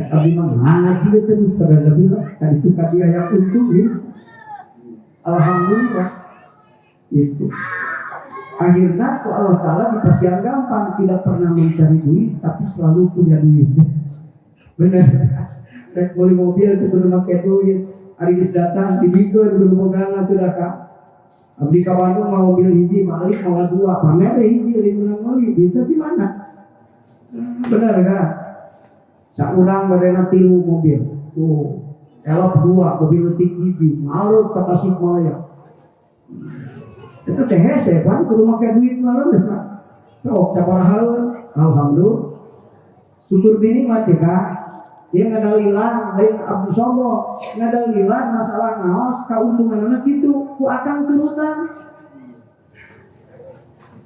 [SPEAKER 1] abdi mah ngaji terus pada lebih lah tadi itu tadi aya untung ya alhamdulillah itu akhirnya ku Allah Ta'ala dipasihan gampang tidak pernah mencari duit tapi selalu punya duit. Bener, rek beli mobil itu kudu make duit. Ari geus datang dibikeun kudu bogana teu da Kak. Abdi ka Bandung mau mobil hiji, malik mau 2, pamer hiji lain menang meuli, duitnya di mana? Bener Kak. Saurang barena 3 mobil. Tuh, elok 2, mobil leutik hiji, malut ka Tasikmalaya. Itu teh hese pan kudu make duit mah geus Kak. Sok sabaraha alhamdulillah. Syukur bini mah teh Kak. Dia ngadalilan lain abdi sombong ngadalilan masalah naos kauntungan anak itu ku akang turutan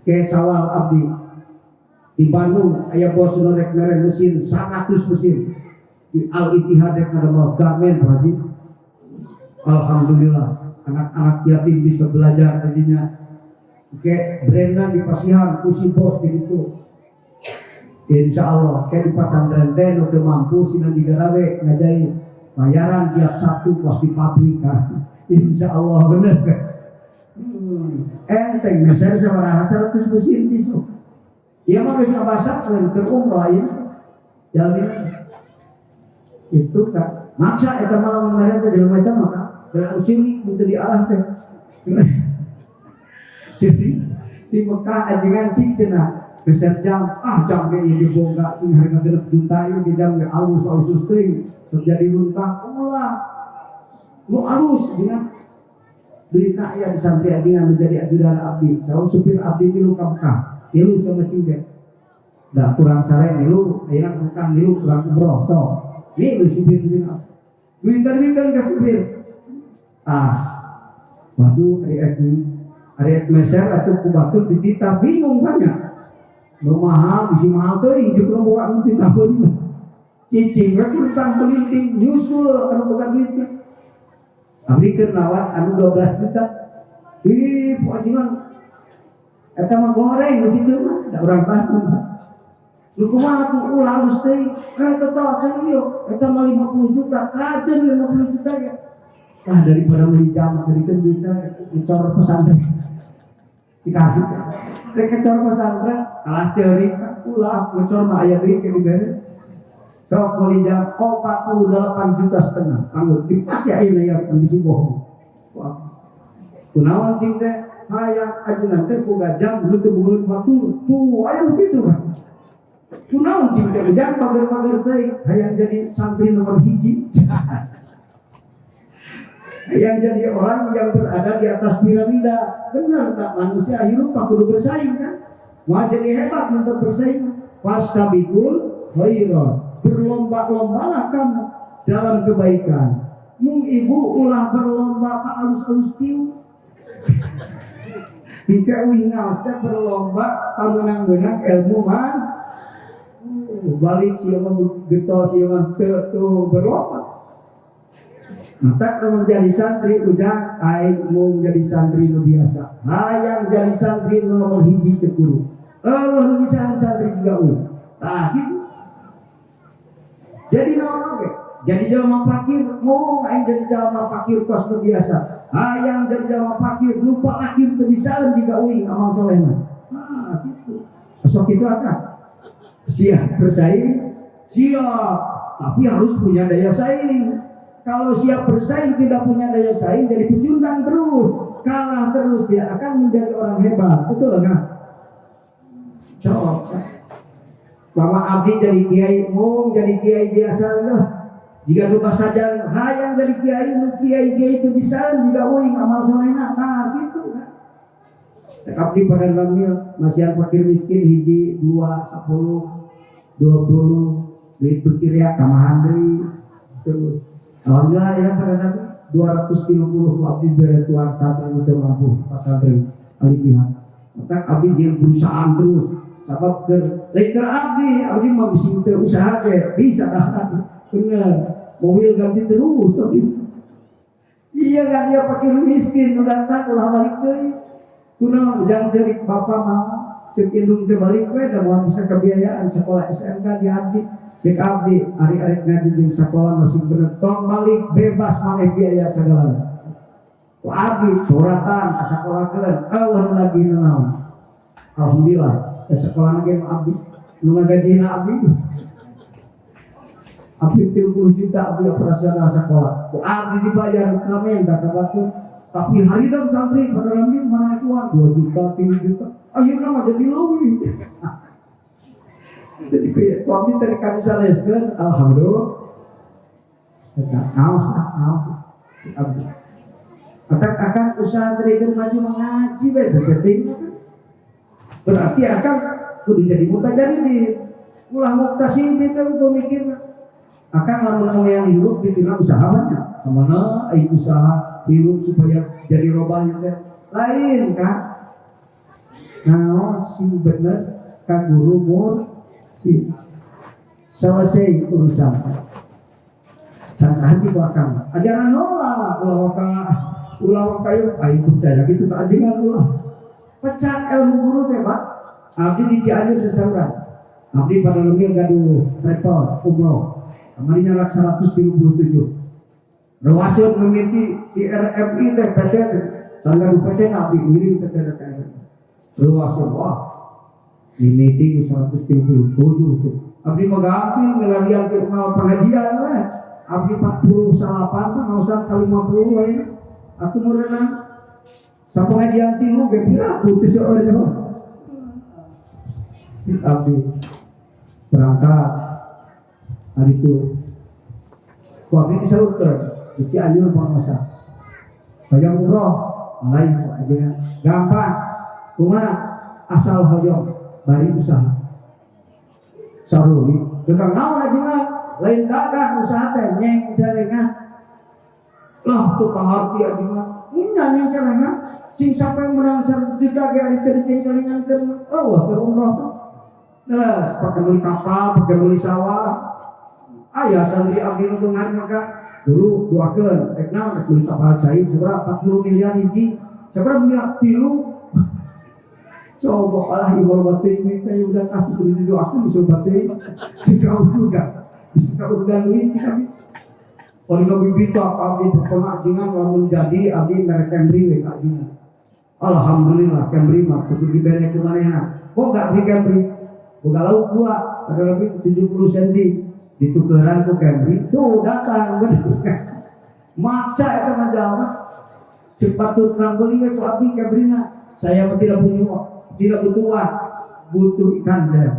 [SPEAKER 1] ke sawal abdi di Bandung aya bos rek mere mesin 100 mesin di Al Ittihad rek ada garmen Pak Haji. Alhamdulillah anak-anak yatim bisa belajar tadinya ke brandna di pasihan ku si bos gitu. Insya Allah kayak di pesantren teh nu teu mampu sina digarawe ngajai bayaran tiap Sabtu pos di pabrik kan. Insya Allah bener kan. Enteng meser sabaraha 100 mesin tisu. Ieu mah geus ngabasakeun keur umroh ieu. Jalmi itu kan maksa eta malam kemarin teh jelema eta mah kan ucing mun teu dialah teh. Jadi di Mekah ajengan cing cenah besar jam jam ke ini boga sing harga 6 juta ini jam ke alus teuing terjadi runtah ulah nu alus dina duitna aya di santri ajengan menjadi ajudan abdi saur supir abdi milu ka Mekah milu sama cingde da kurang sare milu ayeuna Mekah milu kurang umroh so milu supir dina minter ke supir waduh ari meser atuh ku batur ditita bingung banyak mahal, bisi mahal tuh, injek lo buka nanti tahun cicing, aku utang pelinting, nyusul kalau bukan duitnya. Abdi nawat anu 12 juta, pokoknya, eta mah goreng begitu mah, ada orang Bandung. Lu kumaha tuh halus teh, eta cenah ieu, eta mah 50 juta, kajen 50 juta ya. Daripada beli jam, dari kan duitnya dicor pesantren. Cikari, mereka cor pesantren, kalah ceri, ulah, ngecor mah ayah duit ke diberi. Sok beli jam 48,5 juta setengah, anggur dipakai aja ya kondisi bohong. Wah, kunawan cing teh, hayang ajeungan teh boga jam nu teu buleun batur. Tuh aya begitu kan. Kunaon cing teh ujang pager-pager teh hayang jadi santri nomor 1. Hayang jadi orang yang berada di atas piramida. Benar tak, manusia hidup tak perlu bersaing kan. Mau jadi hebat untuk bersaing. Fastabiqul khairat. Berlomba-lombalah kamu dalam kebaikan. Mung ibu ulah berlomba ka alus-alus tiu. Hingga wingaos teh berlomba ka meunang-meunang ilmu man. Balik siapa getol siapa tuh berlomba. Maka kalau menjadi santri ujang aing mau menjadi santri nu biasa. Hayang jadi santri nomor 1 cek guru. Nu bisa santri juga euy. Tah gitu. Jadi naon oge? Jadi jalma fakir, mau aing jadi jalma fakir kos nu biasa. Hayang jadi jalma fakir lupa akhir teu bisa jika euy amal solehna. Nah gitu. Sok itu akan siap bersaing, siap, tapi harus punya daya saing. Kalau siap bersaing tidak punya daya saing, jadi pecundang terus, kalah terus, dia akan menjadi orang hebat, betul kan? Coba, lama abdi jadi kiai, mau jadi kiai biasa lah. Jika lupa saja, hayang jadi kiai itu bisa, jika uing amal solehna, nah gitu kan? Abdi pada lamil masih fakir miskin hiji 2 10 20 duit berkir ya tamahan deui terus alhamdulillah ya pada nabi 230 abdi bere tuan santri teu mampu pasantri alitihan maka abdi jeung perusahaan terus sabab ke lain abdi mah bisi teu usaha ge bisa dah bener mobil ganti terus iya kan dia fakir miskin udah tak ulah balik deui kunaon ujang cerik bapak mah cek indung teh balik we da moal bisa kebiayaan sekolah SMK di abdi cek abdi ari-ari ngaji jeung sekolah masih bener tong balik bebas maneh biaya sagala ku abdi suratan ka sakolahkeun eueuh lagi naon alhamdulillah ka sekolah ge abdi nu ngagajina abdi 30 juta abdi operasional sekolah ku abdi dibayar kramen da ka batu. Tapi hari dan santri pada lambil mana uang 2 juta, 3 juta, akhirnya mah jadi lebih. Jadi kami tadi kami saleskan, alhamdulillah, awas. Akan usaha trigger maju mengaji besok setting. Berarti akan kudu jadi mutajarrid. Ulah muktasi itu untuk mikir. Akan lamun yang hidup dipilih usaha banyak. Kemana usaha hidup supaya jadi robahnya teh lain kan? Nah si bener kan guru mur si selesai urusan. Jangan di belakang. Ajaran nolah ulah kayu aing percaya gitu tak ajengan ulah. Pecah ilmu guru teh Pak. Abdi di Cianjur seseorang. Abdi pada lemil gaduh travel umroh. Kamarinya 137. Rawasul memiliki di RMI teh PT sangga PT nabi ngirim PT RKR. Rawasul wah di meeting 137 abdi magampil ngelarian ke pengajian we. Abdi 48 pengawasan kali 50 we. Aku merenang sa pengajian tilu ge pira putih seorang Jawa. Si abdi berangkat hari itu. Ku abdi disalurkeun di Cianjur pengusaha hoyong umroh lain aja gampang cuma asal hoyong bari usaha saruri tukang naon aja lain dagang usaha teh nyeng celengan lah tukang arti aja ini nyeng celengan sing sampai menang 100 juta ge ari teu ceng celengan teh ke umroh tuh terus pakai beli kapal pakai beli sawah aya santri abdi nu beungan maka dulu doakeun rek naon rek beli kapal cair seberapa 40 miliar hiji seberapa miliar tilu coba Allah ibu batin minta udah aku beli doakeun disuruh batin sikau juga sikau duit kami kalau nggak begitu apa abdi pokona jingan lamun jadi abdi merek Camry we jingan alhamdulillah Camry mah kudu dibere ku manehna kok enggak beli Camry boga lauk dua ada lebih 70 cm ditukeran ku Camry tuh datang maksa itu majalah cepat turun beli ku abdi kabrina. Saya tidak butuh uang, butuh ikan saya.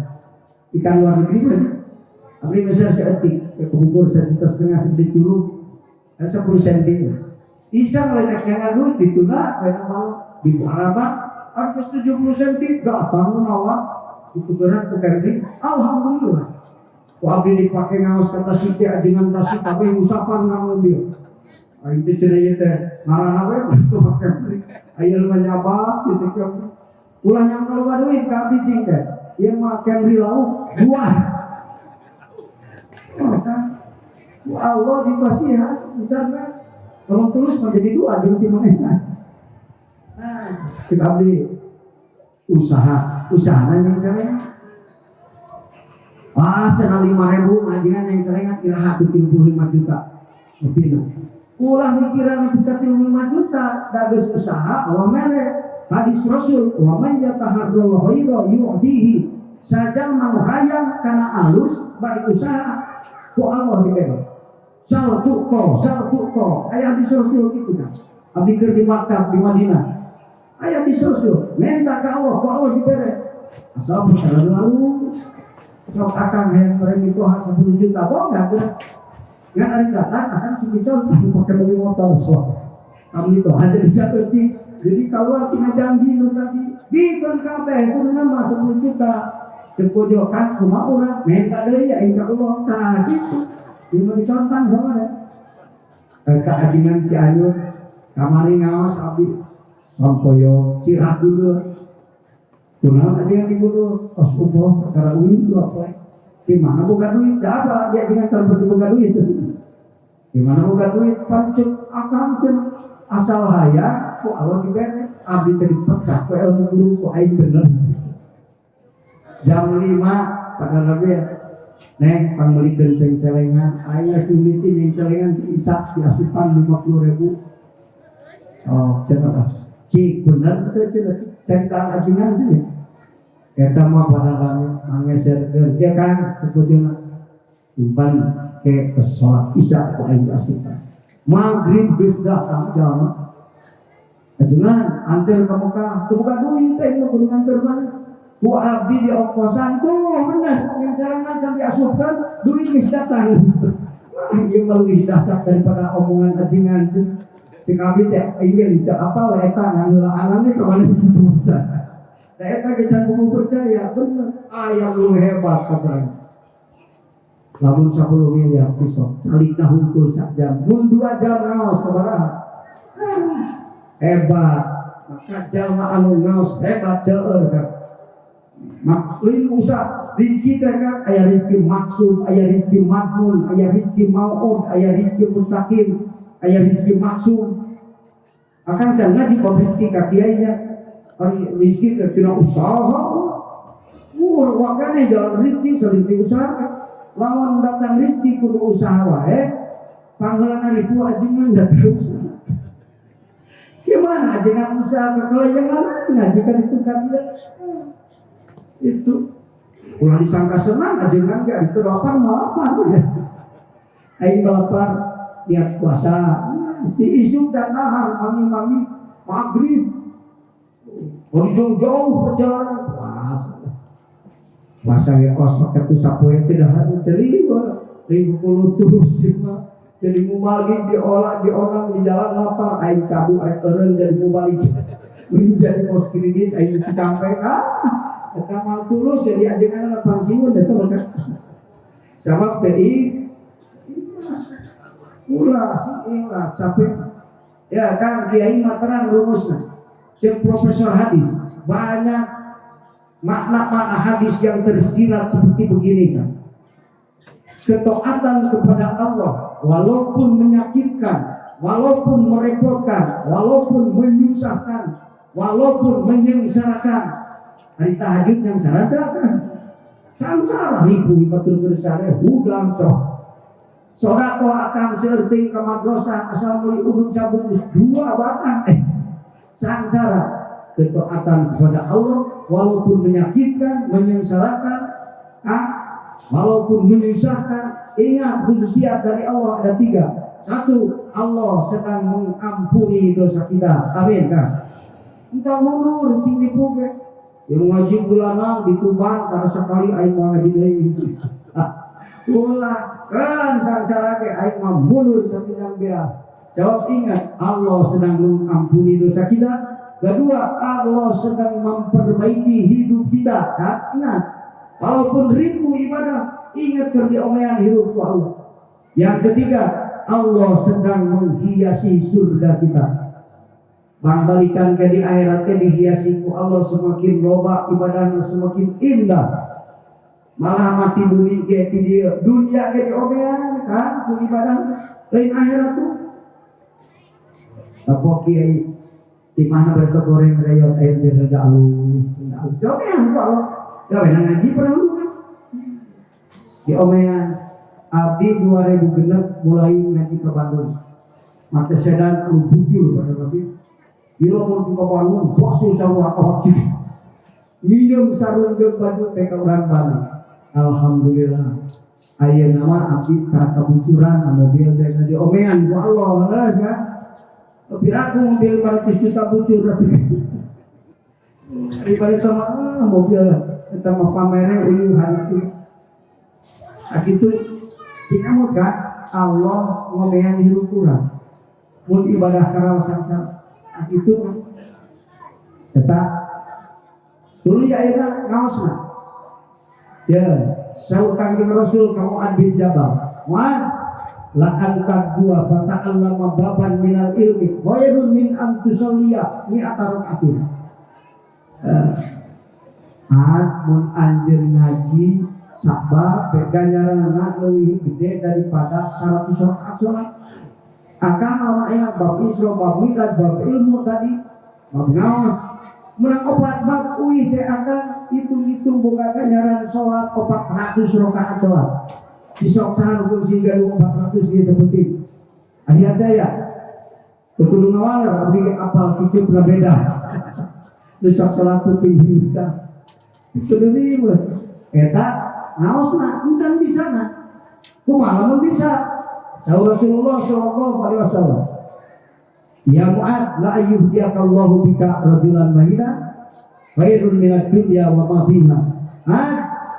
[SPEAKER 1] Ikan luar negeri kan. Abdi besar seetik, kebungkur 1,5 juta sebeli curug, 10 cm. Isa ngelenek dengan duit dituna, karena mau di Araba, harga 70 cm, datang nawar, itu berat ke kabri. Alhamdulillah. Ku abdi dipakai ngawas kata siti ajengan tasik tapi usapan nang mobil. Itu cerai teh marana we pakai kabri. Aya menyabak gitu kan. Ulah yang kalau duit kabri cing teh. Yang makan di lauk buah. Allah dikasih ya, bicara kalau terus menjadi dua jadi gimana? Nah, si abdi usahanya yang caranya. Cenah 5.000 ngajian yang caranya kira 35 juta. Lebih. Ulah mikiran kita 35 juta, dagus usaha Allah mere. Hadis Rasul, wa man yataharral khaira yu'tihi. Saja mau hayang kana alus bari usaha ku Allah diberi. Saltu ko. Aya hadis Rasul kitu kan. Abdi keur di Makkah di Madinah. Aya hadis Rasul, minta ka Allah ku Allah diberi. Asal perjalanan alus. Sok akan hayang bareng itu 10 juta enggak bener. Yang hari datang akan sudah contoh pakai mobil motor swap. Kami itu aja seperti jadi kalau tinggal janji lu tadi bikin kabeh itu nama 10 juta sepojokan cuma orang minta deui ya insya Allah tah gitu. Diberi contoh sama deh. Kata ajingan Cianjur kamari ngawas abdi sampoyo sirah dulu. Kunaon aja yang diburu pas umroh perkara uin dua poe. Di mana buka duit? Dah apa dia jangan terbentuk buka duit itu. Di mana buka duit? Pancuk akam cen asal haya, ku Allah diberi. Abdi tadi pecah, ku ilmu guru, ku aing bener. Jam 5 pada lebih, neng pangmeli kenceng celengan, ayah dulitin yang celengan diisak diasupan 50.000. Oh, cenah. Cik bener betul cerita ajingan itu ya. Kita mau pada kami mengeser dia kan sebetulnya simpan ke sholat isya kok aja asupan maghrib bis datang jam ajungan antar ke Mekah tuh bukan duit teh mau kudu nganter mana ku abdi di ongkosan tuh bener yang jalangan sampai asupkan duit bis datang yang lebih dasar daripada omongan ajingan si kabit teh ingin itu apa eta nganggeula alannya kemana bisa terus. Nah, eta gecan buku percaya, bener. Ayam lu hebat katanya. Lamun 10 miliar pisau, kali hungkul sak jam, mun 2 jam ngaos sabaraha. Hebat. Maka jalma anu ngaos hebat seueur kan. Maklin usah rezeki teh kan aya rezeki maksud, aya rezeki madmun, aya rezeki mau'ud, aya rezeki muttaqin, aya rezeki maksud. Akan can ngaji bab rezeki ka kiainya. Hari rezeki tidak usaha, wakane jalan rezeki saling diusahakan. Lawan datang rezeki kudu usaha wae, panggilan ribu ajengan datang usaha. Gimana ajengan usaha kekalayangan ngajikan itu kabila itu. Ulah disangka senang ajengan gak itu lapar malah apa? Aing lapar niat puasa, mesti isu dan nahar mangi-mangi maghrib. Jauh perjalanan puasa ya kosok itu sapoe tidak harus terima ribu puluh terus mah jadi mubalik diolah diorang di jalan lapar aing cabu aing eureun jadi mubalik menjadi pos kredit aing sampai kita mal tulus jadi ajengan pensiun eta berkat sabab TI ulah sih capek ya kan kiai materan rumusna Cek Profesor hadis banyak makna-makna hadis yang tersirat seperti begini kan. Ketaatan kepada Allah walaupun menyakitkan, walaupun merepotkan, walaupun menyusahkan, walaupun menyengsarakan. Hari tahajud yang sarata kan samsara ribu batur bersare hudang sok. Sodako akan seerting ke madrasah asal beli urut sabun 2 batang sangsara. Ketaatan kepada Allah walaupun menyakitkan, menyengsarakan, walaupun menyusahkan. Ingat khususiyat dari Allah ada 3. Satu, Allah sedang mengampuni dosa kita. Amin kan? Entah mundur sing dipuge. Yang ngaji bulanan di Tuban karena sekali aing mau ngaji deui. Ulah kan sangsara ke aing mah mundur sampingan beras. Jawab ingat, Allah sedang mengampuni dosa kita. Kedua, Allah sedang memperbaiki hidup kita. Ingat, walaupun ribu ibadah, ingat kerja omean hidup Allah. Yang ketiga, Allah sedang menghiasi surga kita. Balikan ke di akhiratnya dihiasi ku Allah semakin loba ibadahnya semakin indah. Malah mati bumi ke dia dunia ke di omean kan ku ibadah lain akhirat tuh. Apa kiai di mana mereka goreng rayot air jernih halus. Omean ku Allah. Gawe ngaji pernah di omean. Abdi 2006 mulai ngaji ke Bandung. Maka sedang bujur pada Nabi. Dia mau ke Bandung, puasa sama apa gitu. Minum sarung jeung baju teh ka urang Bandung. Alhamdulillah. Aya nama abdi ka kabucuran mobil teh di omean ku Allah leres ya. Tapi aku mobil 400 juta bucur ratu. Daripada sama mobil eta mah pamere uyuhan itu. Akitu sing amut ka Allah ngomean hirup urang. Mun ibadah karaosan akitu eta tuluy ayeuna ngaosna. Ya, saur Kangjeng Rasul ka Mu'adz bin Jabal. Mu'adz la anta dua fa ta'allama baban minal ilmi khairun min an tusalliya mi'ata rak'atin. Mun anjeun ngaji sabab ganjaranna leuwih gede daripada 100 rakaat salat. Akan orang ingat bab Isra, bab Mi'raj, bab ilmu tadi, bab ngaos, menang opat bab uih teh akan hitung-hitung boga ganjaran salat 400 rakaat salat. Disok sahan hukum sehingga 400 dia seperti ayatnya ya. Kudu ngawaler abdi apal kiceup na beda. Disok salat teu pinjimkan. Kudu ribet. Eta ngaosna encan bisana. Kumaha mun bisa? Saur Rasulullah sallallahu alaihi wasallam. Ya Mu'adz la ayyuhdiyakallahu bika rajulan mahina khairun minad dunya wa ma fiha.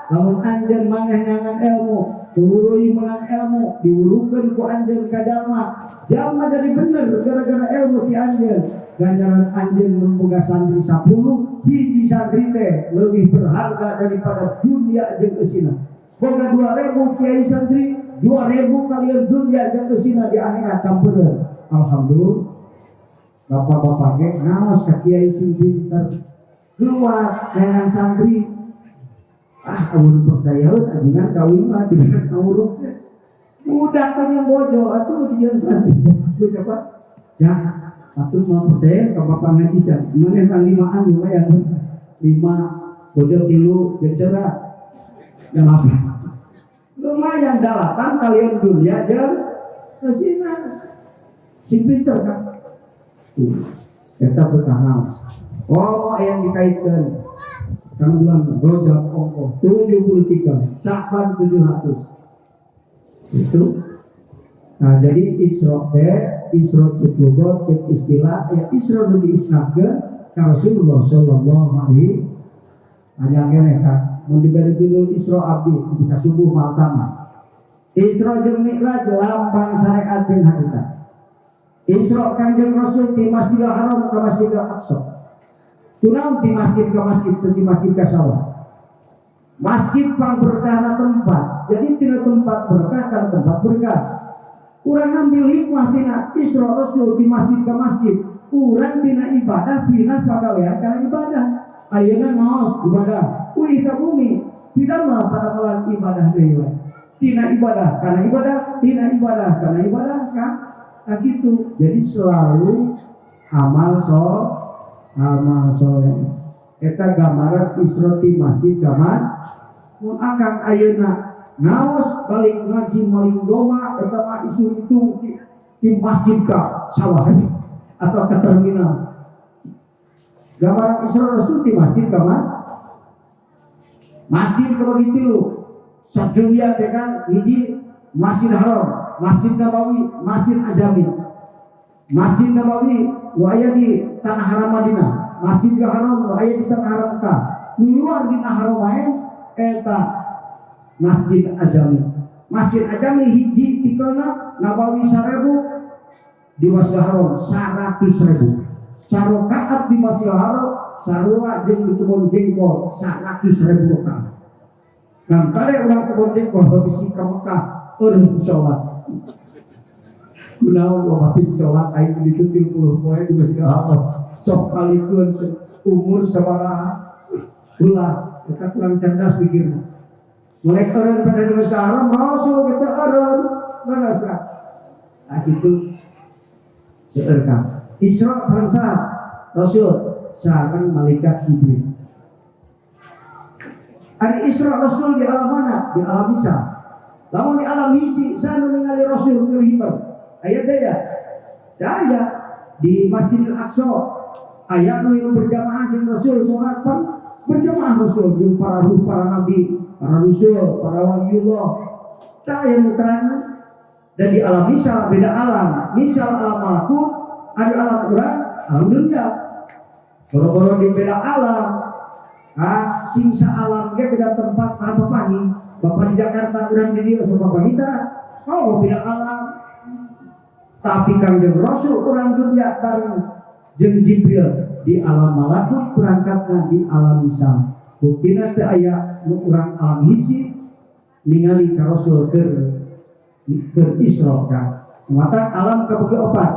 [SPEAKER 1] Lamun anjeun maneh ngangan ilmu, turuy menang ilmu, diurukeun ku anjeun ka jalma. Jalma jadi bener gara-gara ilmu ti anjeun. Ganjaran anjeun memboga santri 10, hiji santri teh leuwih berharga daripada dunia jeung eusina. Boga 2000 kiai santri 2000 kalian dunia jeung eusina di akhirat sampeureuh. Alhamdulillah. Bapak-bapak ge ngaos ka kiai sing pinter. Keluar dengan santri. Amun percaya ajengan kawin mah tidak nguruk. Budak tanya bojo atuh dia santri. Ku cepat. Ya, atuh mau percaya ka bapak ngaji sia. Maneh kan 5an lumayan. 5 bojo 3 jadi saudara. Yang apa? Lumayan dalatan kalian dunia jeung eusina. Sing pinter kan. Eta bertahan. Oh, yang dikaitkan kan bulan Rajab ongkoh 73 Sya'ban 700 itu. Nah jadi Isra cek logo cek istilah ya Isra nu diisnadkeun ka Rasulullah sallallahu alaihi wasallam. Kan mun diberi judul Isra abdi ketika subuh maltama. Isra jeung Mi'raj lambang syariat jeung hakikat. Isra Kanjeng Rasul di Masjidil Haram ke Masjidil Aqsa. Kunaon di masjid ke masjid di masjid ke sawah. Masjid pang berkah tempat. Jadi tina tempat berkah kan tempat berkah. Urang ngambil hikmah tina Isra Rasul di masjid ke masjid. Urang tina ibadah pindah pagawean kana ibadah. Ayeuna ngaos ibadah. Uih ka bumi. Pidama pada malam ibadah deui. Tina ibadah kana ibadah, tina ibadah kana ibadah kan. Nah gitu. Jadi selalu amal soleh. Eta gambaran Isra ti masjid ka mas. Mun akang ayeuna ngaos balik ngaji maling doma eta mah isu itu ti masjid ka sawah atau ke terminal. Gambaran Isra Rasul ti masjid ka mas. Masjid ka bagi tilu. Sadunya teh kan hiji Masjidil Haram. Masjid Nabawi, Masjid Azami. Masjid Nabawi aya di tanah haram Madinah, Masjidil Haram aya di tanah haram Mekah. Luar di haram lain eta Masjid Azami. Masjid Azami hiji tikelna Nabawi 1000 di Masjidil Haram 100.000. Sarokaat di Masjidil Haram sarua jeung di kebun jengkol 100.000 rakaat. Kan kade urang kebun jengkol habis ka Mekah eureun salat. Kunaon loba pin salat aya di 30 poe di Masjidil Haram. Sok kalikeun umur sabaraha. Ulah kita kurang cerdas pikirna. Mulai eureun pada di Masjidil Haram rasul kita eureun merasa. Nah itu seueur ka. Isra sareng Rasul sareng malaikat Jibril. Ari Isra Rasul di alam mana? Di alam Isa. Lamun di alam Isi sanu ningali Rasul keur hitam. Aya daya. Daya di Masjidil Aqsa aya nu berjamaah jeung Rasul salat berjamaah Rasul jeung para ruh, para nabi, para rasul, para waliullah. Daya nu terang. Dan di alam Isa beda alam. Misal alam malakut ada alam urang, alam dunia. Boro-boro di beda alam. Singsa alam ge beda tempat para papangi. Bapak di Jakarta urang di dieu sok papangita. Oh, beda alam. Tapi Kangjeng Rasul urang dunia bareng jeung Jibril di alam malakut berangkatna di alam Isa. Buktina teh aya nu urang alam hisi ningali ka Rasul keur Isra ka. Mata alam kabeh opat.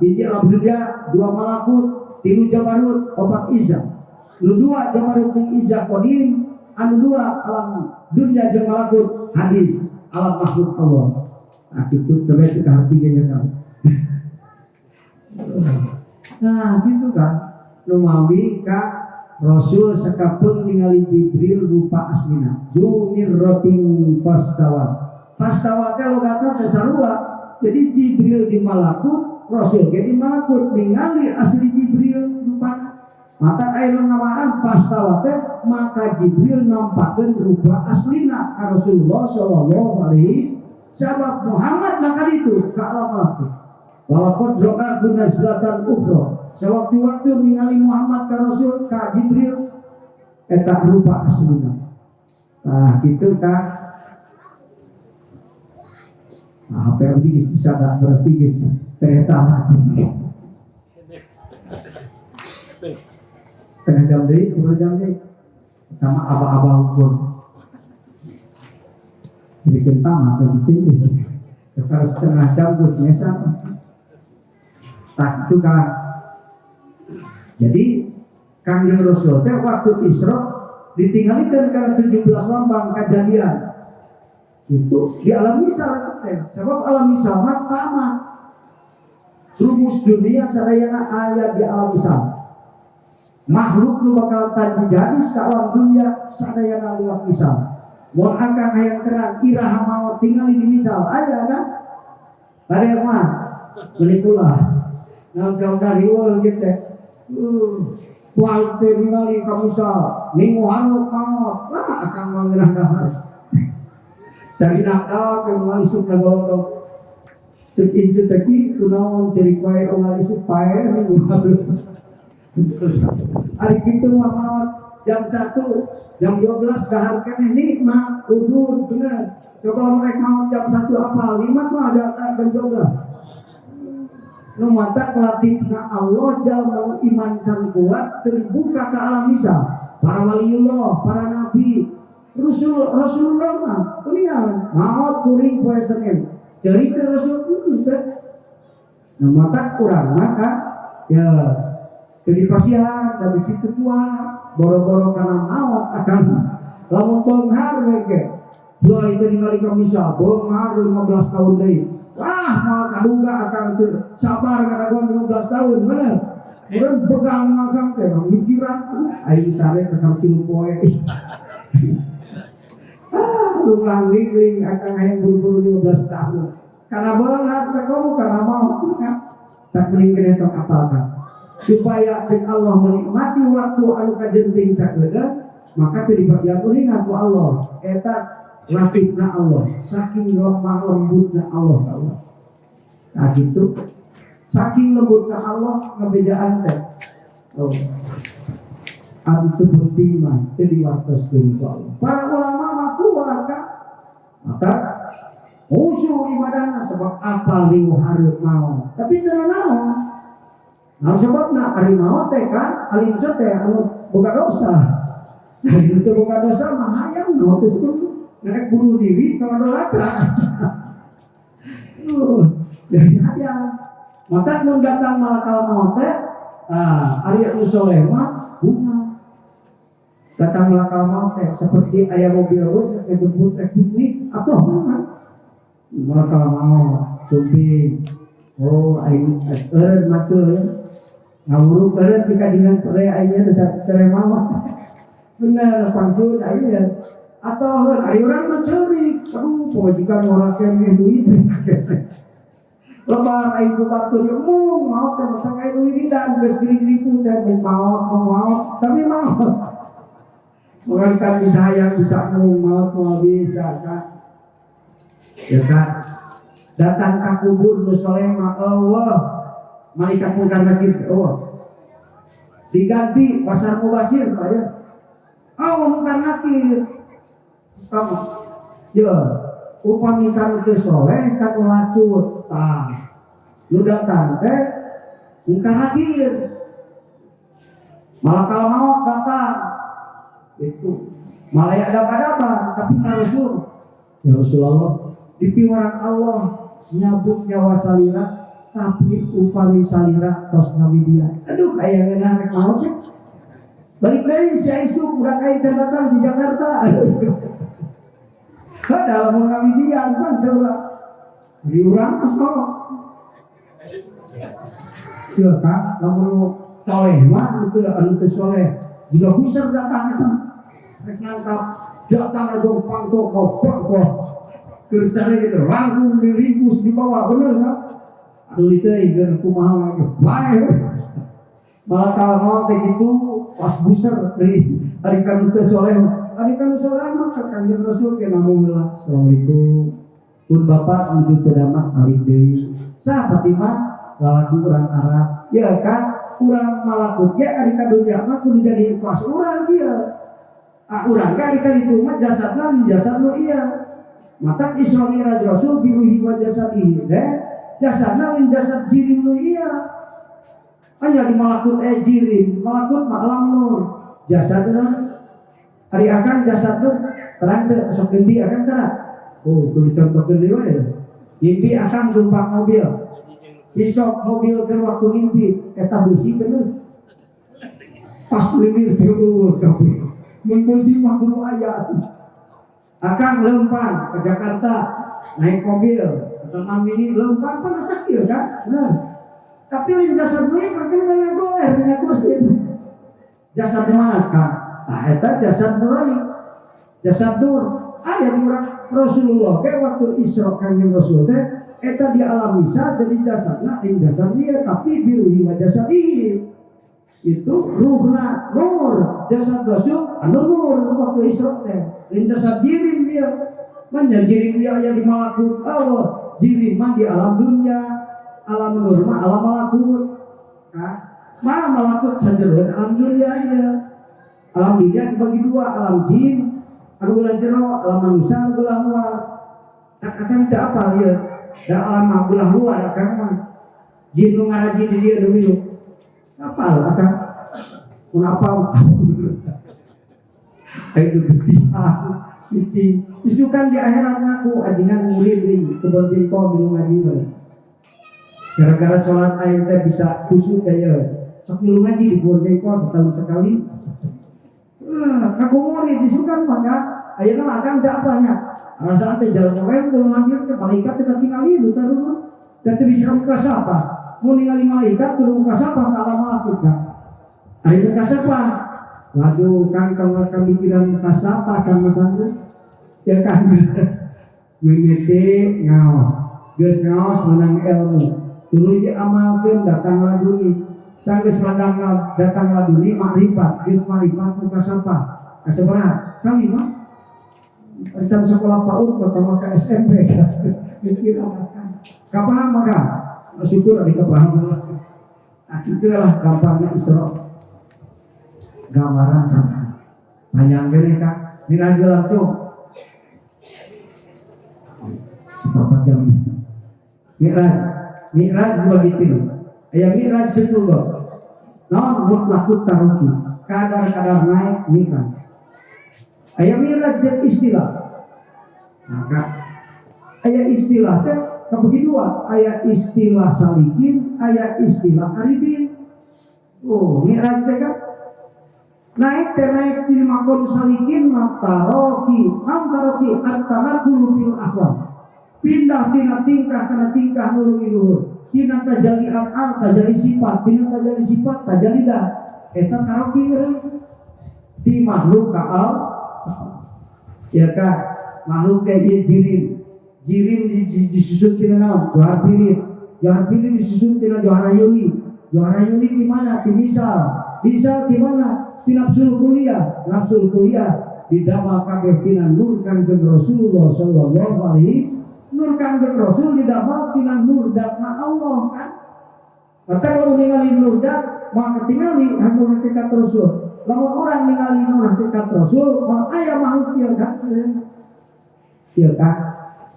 [SPEAKER 1] Hiji alam dunia, 2 malakut, 3 jabarut, 4 izah. Nu 2 jabarut jeung izah qadim, anu 2 alam dunia jeung malakut hadis, alam makhluk Allah. Nah itu coba kita hatinya kan. Nah gitu kan. Nu mawi ka Rasul sakapeung ningali Jibril rupa aslina. Zumirratin fastawa. Fastawa teh logatna teh sarua. Jadi Jibril di malakut, Rasul ge di malakut ningali asli Jibril rupana. Mata aya ngamaan pastawa teh maka Jibril nampakeun rupa aslina ka Rasulullah sallallahu alaihi sabab Muhammad maka itu ka alam malakut. Walaqad ra'a nazlatan ukhra. Sewaktu-waktu ningali Muhammad ka Rasul ka Jibril eta rupa aslina. Nah kitu ka. Nah, apa yang bisa tak berarti bisa ternyata mati. Setengah jam deh, 10 jam deh. Sama abah-abah ukur. Bikin tamat lebih tinggi. Kalau setengah jam gue nyesa. Tak suka. Jadi Kangjeng Rasul teh waktu Isra ditinggalkan karena 17 lambang kejadian. Itu di alam misal teh. Sebab alam misal mah tamat. Rumus dunia sadayana aya di alam misal. Makhluk nu bakal jadi ka alam dunia sadayana luas misal. Mun akan hayang terang iraha maot tingali di misal aya kan? Bade mah kulitulah. Naon saudari weuh kieu teh. Kual teh ningali ka misal, minggu hanu maot. Lah akan mangrah dahar. Cari nakal kemudian isuk nagolong cek inju teki kunaon cari kue ongal isuk pae minggu lalu. Hari itu mawat jam 1, jam 12 dahar kene nikmat udur bener. Coba mereka mau jam 1 apa 5 mah ada jam 12. Nu mata pelatihna Allah jalma iman can kuat terbuka ke alam Isa. Para waliullah, para nabi, Rasulullah mah kuningan maot kuring poe Senin. Jadi ke Rasul teh. Nah mata kurang maka ya jadi pasihan dari situ tua boro-boro kana maot akan lamun beunghar we ge. Dua itu ningali ka misa beunghar 15 tahun deui. Wah moal kaduga akan teu sabar ngadaguan 15 tahun bener. Urang pegang magang teh mikiran aing sare ka 3 poe. Lulang ling akan hayang buru-buru 15 tahun. Karena beunghar teh kamu karena mau tak kuning kene tong apalkan. Supaya cek Allah menikmati waktu anu kajenting sakedeung maka teu dipasihan kuningan ku Allah. Eta latifna Allah, saking lemah lembutna Allah. Nah gitu, saking lembutna Allah ngebedaan teh. Oh, anu teu penting mah teu diwartoskeun ku Allah. Para ulama maku maka khusyuk ibadahna sebab apa liu hareup mau. Tapi teu naon. Nah sebabna ari mau teh kan alim teh anu boga dosa. Nah itu boga dosa mah hayang naon teh ngerek bunuh diri kalau neraka. Jadi hayang. Maka mun datang malakal maut teh ari anu soleh mah bunga. Datang malakal maut teh seperti aya mobil bus ngejemput piknik atuh mah. Malakal maut sumping. Oh aing eureun macul. Ngawuruk eureun jika dengan pere ayeuna desa terema. Bener pangsul ayeuna. Atoh ari urang mah ceurik. Aduh pojikan ora kene duit. Lebar aing ku batur mung maot teh masa kae duit dan geus gering-gering teh maot tapi maot. Bukan kan bisa hayang bisa mung maot moal bisa kan. Ya kan. Datang ka kubur nu soleh mah Allah. Malaikat mungkar nakir Allah. Diganti pasar mubasir ya. Allah mungkar nakir. Kamu. Ya. Upami kanu teu soleh kanu lacut nu datang teh mungkar nakir malakal maut datang itu malaya adab-adaban tapi ka Rasul ya Rasulullah di piwaran Allah nyabut nyawa salira tapi upami salira tos ngawidian aduh aya ngeunah rek maut ya balik deui si Aisyah udah kain catatan di Jakarta dalam ngawidian kan sebelah di urang asal ya kan lamun soleh mah itu anu teu soleh jika busur datang itu rek nangkap datang aja pangtok kok keur cari gitu rangkum diringkus di bawah bener kan aduh itu ingin kumaha bae malah kalau mau kayak gitu pas busur dari hari kanu teu soleh hari kanu soleh mah Kanjeng Rasul ke namun assalamualaikum pun bapak menuju terdamat alik deui saha mah lalaki urang Arab ya kan urang malakut ge ari ka dunya mah kudu jadi kelas urang dia urang ge ari ka ditu mah jasadna jasad nu iya mata Isra Mi'raj Rasul biruhi wa jasadihi teh jasadna min jasad jirim nu iya hanya di malakut jirim malakut mah alam nur jasadna ari akan jasad nur terang teu sok geundi akan terang oh kudu contohkeun deui wae mimpi akan numpak mobil sisok mobil ke waktu mimpi eta beusi bener pas limir teu kabeh mun beusi mah kudu aya atuh akan lempang ke Jakarta naik mobil atau mini lempang panas sakit kan bener tapi lain jasad gue berarti nggak goler dengan kursi jasad mana kan nah eta jasad nurani jasad nur aya urang Rasulullah kayak waktu Isra Kanjeng Rasul teh eta di alam bisa jadi jasadna lain jasad dia tapi biruhi wa jasadi itu ruhna nur jasad Rasul anu nur waktu Isra teh lain jasad jirim dia jirim dia aya di malakut Allah jirim mah di alam dunia alam nur mah alam malakut nah mana malakut sajeroan alam dunia ya alam dunia dibagi dua alam jin anu ulah jero alam manusia anu ulah luar akan teu apa ya da alam ulah luar akan mah jin nu ngaraji di dieu demi lu apal akan mun apal ayo getiah cici isukan di akhirat ngaku ajingan murid deui kebon jengkol minum ngaji mah gara-gara salat aing teh bisa khusyuk teh ya sok milu ngaji di kebon jengkol setahun sekali kaku murid isukan maka ayeuna akan teh apanya rasa teh jalan wae teu mandir teh malaikat teh tinggali itu taruh teh bisa muka sapa mun ningali malaikat kudu muka sapa ka alam malakut kan ari muka sapa waduh kan kamar kamikiran muka sapa can masangna ya kan mimiti ngaos geus ngaos menang ilmu tuluy diamalkeun datang laduni sanggeus datang laduni makrifat geus makrifat muka sapa kasabaraha kami mah Rencana sekolah PAUD pertama ke SMP mikir apa? Kapaham maka syukur ada kepahaman. Nah itulah gampangnya Isra. Gambaran sama. Panjang gini kan? Miraj langsung. Seberapa jam? Miraj dibagi tiga. Ayat Miraj juga. Non mutlakut taruki. Kadar-kadar naik nikah. Ayat Miraj istilah. Maka ayat istilah teh kebagi dua. Ayat istilah salikin, ayat istilah arifin. Oh, Miraj teh kan naik di makom salikin mataroki, antaroki at-tanaqulu fil ahwal. Pindah tina tingkah kana tingkah nulungi luhur. Tina tajaliat al tajali sifat, tina tajali sifat tajali dah. Eta taroki di makhluk ka al. Ya kan, makhluk kayak jirim disusun tina naon, johar pirin disusun tina johar yuli di mana? Di misal di mana? Di nafsul kuliah didamel kabeh tina nur Kanjeng Rasulullah sallallahu alaihi nur Kanjeng Rasul didamel tina nur datna Allah kan. Maka kalau ningali nur dat maka tingali hamun hakikat Rasul. Lamun orang ningali nur hakikat Rasul, kalau aya makhluk ieu kan. Ieu kan.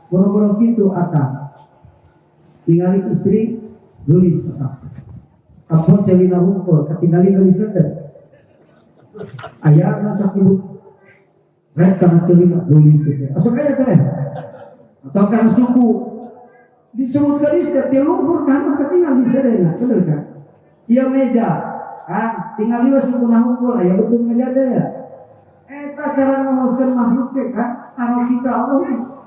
[SPEAKER 1] Boro-boro kitu ata. Ningali istri geulis ata. Ampun celina hungkul, katingali geulis teh. Aya anu ibu rek kana celina geulis teh. Asup aya teh. Atau kana suku disebut geulis teh ti luhur kan katingali serena, bener kan? Ieu meja kan tinggal liwat suku nahungkul aya betul meja teh ya. Eta cara ngawaskeun makhluk teh kan anu kita Allah.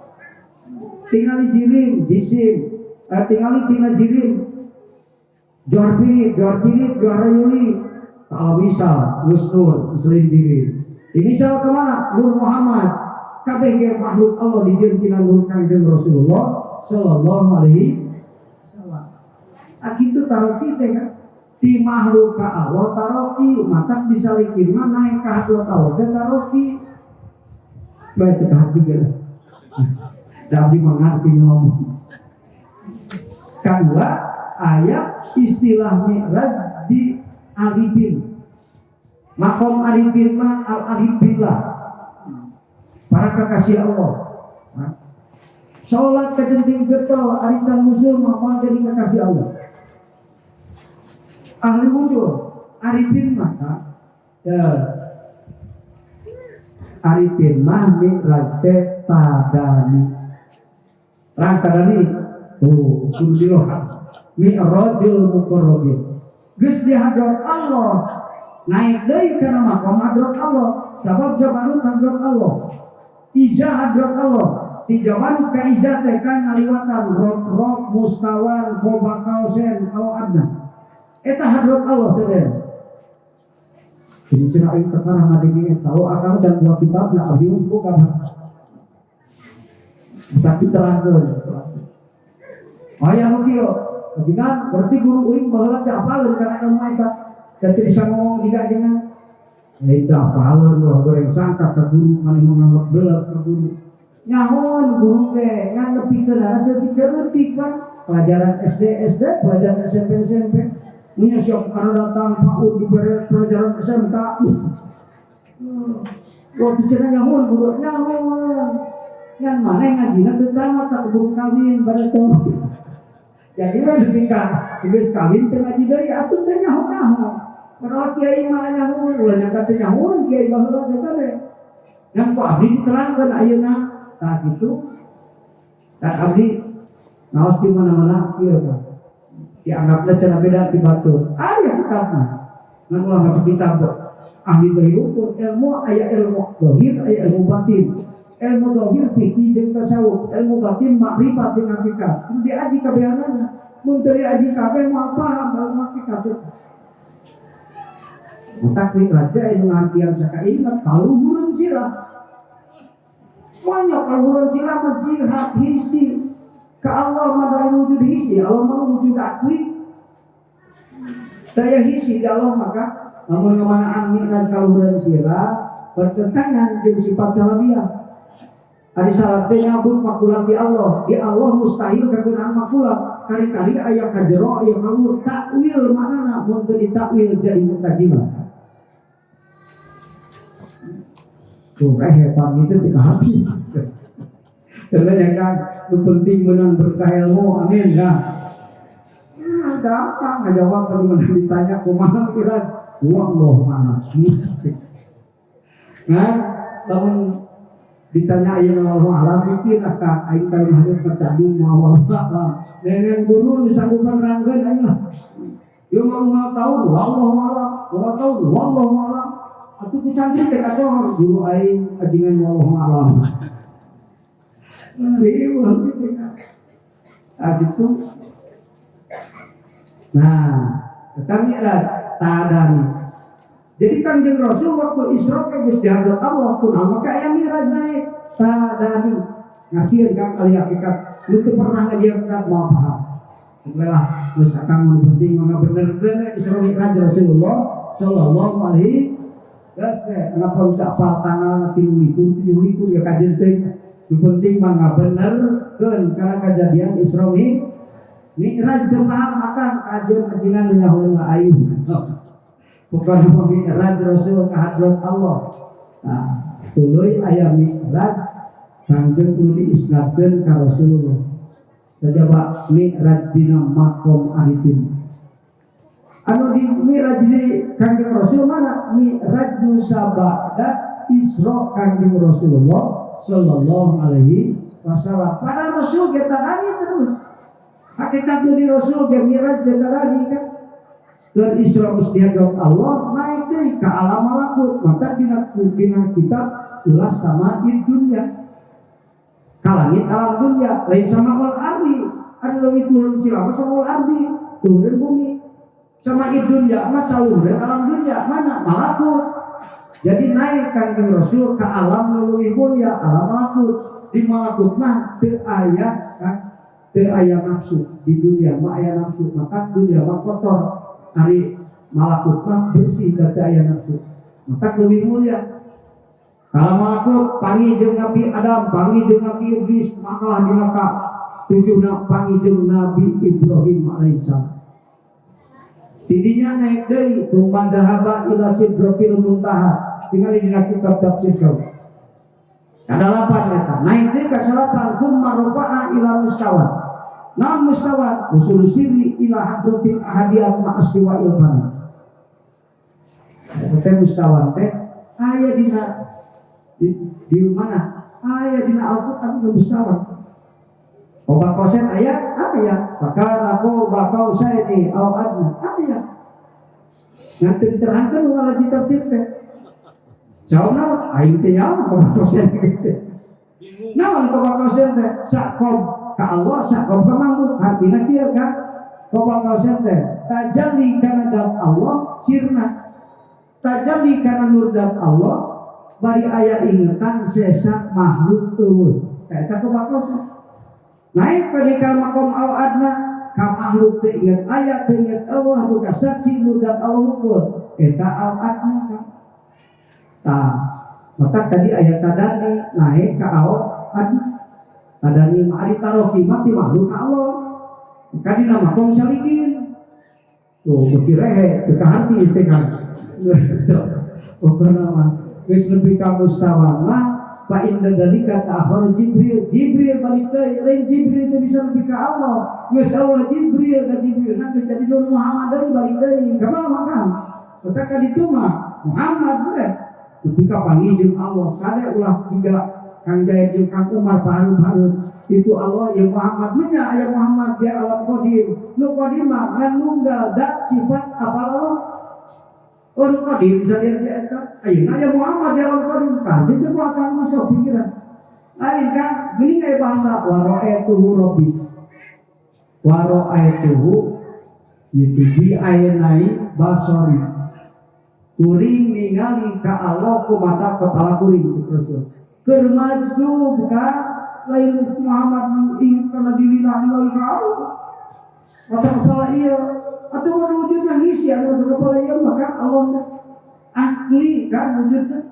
[SPEAKER 1] Tinggal jirim, jisim, tinggal jirim. Johar pirit, johar yuli. Kalau bisa, Gus Nur, selain jirim. Misal kemana? Nur Muhammad. Kabeh ge makhluk Allah dijieun tina nur Kanjeng Rasulullah sallallahu alaihi wasallam. Akitu taroki teh kan di makhluk ka Allah taroki, mata bisa likin mah naik ka hadrat Allah teh taroki. Bae teh hati ge. Tapi mengerti ngomong. Kedua, ayat istilah mi'raj di arifin. Makom arifin mah al-arifillah. Para kekasih Allah. Salat kejenting getol arican musul mah jadi kekasih Allah. Ahli wujud arifin mah arifin mah mi'raj teh tadani. Rangkadani kudu dirohan mi'rajul muqarrabin geus di hadrat Allah naik deui kana maqam hadrat Allah sabab jabarut hadrat Allah ija hadrat Allah ti jaman ka ija teh kan ngaliwatan rob mustawan qoba kausen aw adna eta hadrat Allah sadaya ini cenah aing perkara ngadenge tahu akang can buat kitabna abdi usbu kabar tapi terangkan ayah mungkin jika berarti guru uing baheula teh apaleun kana ilmu eta teh bisa ngomong jika jangan eta apaleun ulah goreng sangka ka guru mani menganggap beuleuh ka guru nyahoon guru teh ngan nepikeun ana seutik kan pelajaran SD pelajaran SMP nya sok anu datang PAUD dibere pelajaran SMK waktu cenah nyahoon guru nyahoon yang mana ngajina teu tamat tak keburu kawin pada tuh. Jadi mah dipikir geus kawin teu ngaji deui atuh teh nyaho-nyaho. Padahal kiai mah nyaho, ulah nyangka teh nyaho kiai baheula teh teh. Yang ku abdi diterangkeun ayeuna tah kitu. Dan abdi naos di mana-mana kieu kan. Dianggapna cenah beda ti batur. Aya kitabna. Ngan ulah maca kitab ahli kehidupan ilmu aya ilmu zahir aya ilmu batin. Ilmu zahir fikih jeung tasawuf, ilmu batin makrifat jeung hakikat. Kudu diaji kabehanana. Mun teu diaji kabeh moal paham ilmu hakikat. Mutaklik raja anu ngartian sakaingat kaluhureun sirah. Monya kaluhureun sirah mah jihad hisi. Ka Allah mah dari wujud hisi, Allah mah wujud akwi. Daya hisi di Allah maka namun kemanaan mi'raj kaluhureun sirah bertentangan jeung sifat salabiyah. Ari salat teh nyabut makulat di Allah mustahil kageunaan makulat. Kali-kali aya kajero aya ngawur takwil manana mun teu ditakwil jadi mutajilah. Tuh hebat itu teh hati. Terus kan lu penting menang berkah ilmu, amin dah. Nah, gampang ngajawab kalau menang ditanya kumaha kira wallah mana. Nah, lamun ditanya ayeuna wallahu alam mikir akak aing ka hadap kacadu mau wallah. Dengan guru disanggupan rangkeun aing lah. Ieu mah tahun wallahu alam, 2 tahun wallahu alam. Atuh ku santri teh kasohor guru aing ajingan wallahu alam. Riweuh gitu kan. Gitu. Nah, kami tadani. Jadi Kanjeng Rasul waktu Isra geus dihadap Allah kunaon maka aya Mi'raj naik tadani. Ngartieun kan ari hakikat lu teu pernah ngajian mau paham. Baiklah, geus akang penting mangga benerkeun Isra Mi'raj Rasulullah sallallahu alaihi wasallam. Kenapa tidak apal tanggal nanti minggu 7 ya kajian teh. Yang penting mangga benerkeun karena kejadian Isra Mi'raj teu paham akan kajian nyahoeun aing. Bukan Mi'raj Rasul ka hadrat Allah. Nah, tuluy aya Mi'raj kanjeng kudu diisnadkeun ka Rasulullah. Sajaba Mi'raj dina maqam arifin. Anu di Mi'raj di kanjeng Rasul mana? Mi'raj musabada Isra kanjeng Rasulullah sallallahu alaihi wasallam. Pada Rasul kita tadi terus. Hakikat di Rasul ge Mi'raj kita tadi kan. Dan Isra istihadot Allah naik deui ka alam malakut. Maka dina kitab ulas sama dunya. Ka langit alam dunya lain sama wal ardi. Anu langit turun silama sama wal ardi turun bumi. Sama dunya mah salureun alam dunya mana malakut. Jadi naik Kanjeng Rasul ka alam nu leuwih mulia alam malakut. Di malakut mah teu aya nafsu. Di dunia mah aya nafsu. Maka dunia mah kotor. Ari malakut mah bersih teu aya nafsu. Maka leuwih mulia. Kalau malakut panggil jeung Nabi Adam, panggil jeung Nabi Idris, makalah dina ka 7 panggil jeung Nabi Ibrahim alaihissalam. Tidinya naik deui tumma dahaba ila sidratil muntaha. Tinggal di kitab tafsir Syawal. Ada 8 eta. Naik deui ka 8 tumma rafa'a ila mustawa. Nah mustawa usul sirri ila hadratil ahadiyat ma'aswa ilfana. Teh mustawa teh aya di mana? Aya dina Al-Qur'an geus mustawa. Oba kosen aya aya. Maka aku bakau saya ni au adna aya. Nanti diterangkan wala tafsir teh. Jawabna aing teh nyaho oba kosen kitu. Naon oba kosen teh? Sakob ka Allah sakob ka makhluk artina kieu kan. Oba kosen teh tajalli kana dat Allah sirna. Tajalli kana nur dat Allah bari aya ingetan sesa makhluk eueuh. Eta oba kosen. Naik pada kalmakom au adna ka makhluk teu inget aya teu inget Allah nu kasaksi murdat Allah hukum eta au adna kan. Tah, maka tadi ayat tadani naik ka au adna. Tadani mah ari taroki mah ti makhluk ka Allah. Maka dina makom salikin. Tuh beuki rehe teu kahati teh kan. Pokona mah geus lebih ka mustawa mah fa inna dzalika ta'akhir Jibril balik deui lain Jibril teh bisa lebih ka Allah geus Allah Jibril nah geus jadi Nur Muhammad deui balik deui ka makan maka ka ditu mah Muhammad we ketika panggil jeung Allah kade ulah tiga Kang Jaya jeung Kang Umar pahareup itu Allah ya Muhammad nya aya Muhammad dia alam qadir nu qadir mah ngan nunggal dat sifat apa Allah. Orang qadir bisa lihat ayeuna aya Muhammad di alam qadir kan itu ku akan masuk pikiran lain kan geuning aya bahasa wa ra'aituhu rabbi wa ra'aituhu itu di ayeunai basari kuring ningali ka Allah ku mata kepala kuring terus keur majdub ka lain Muhammad ingat kana diri ningali ka Allah mata kepala ieu atau wujudnya hisi atau kepala ieu maka Allah asli kan wujudnya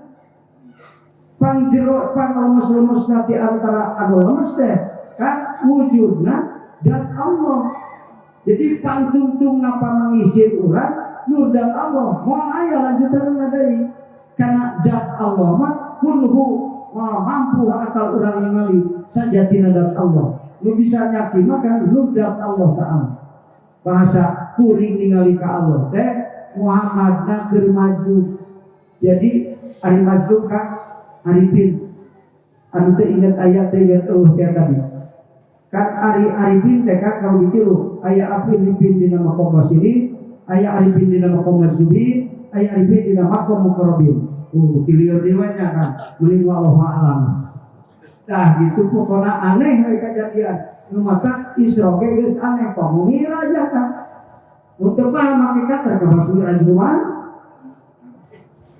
[SPEAKER 1] Pangjero lemes-lemes nanti antara anu lemes teh kan wujudna dan Allah. Jadi pantungtung napa mengisir urang nur dan Allah. Moal aya lanjutan deui. Karena dat Allah mah kulhu mampu akal urang ningali sajatina dat Allah. Nu bisa nyaksi mah kan nur dat Allah Ta'ala. Bahasa kuring ningali ka Allah teh Muhammadna keur majlub. Jadi ari majlub ka arifin. Anu teh ingat ayat teh ingat kayak tadi. Kan arifin teh kan kalau ditiru aya arifin dina maqam wasili, aya arifin dina maqam mazlubi, aya arifin dina maqam muqarrabin. Kilieur riwayatnya kan mending wallahu a'lam. Nah gitu pokona aneh we kejadian. Nu mata Isra ge geus aneh kok Mi'raj kan. Untuk paham hakikat terkabas Mi'raj kumaha?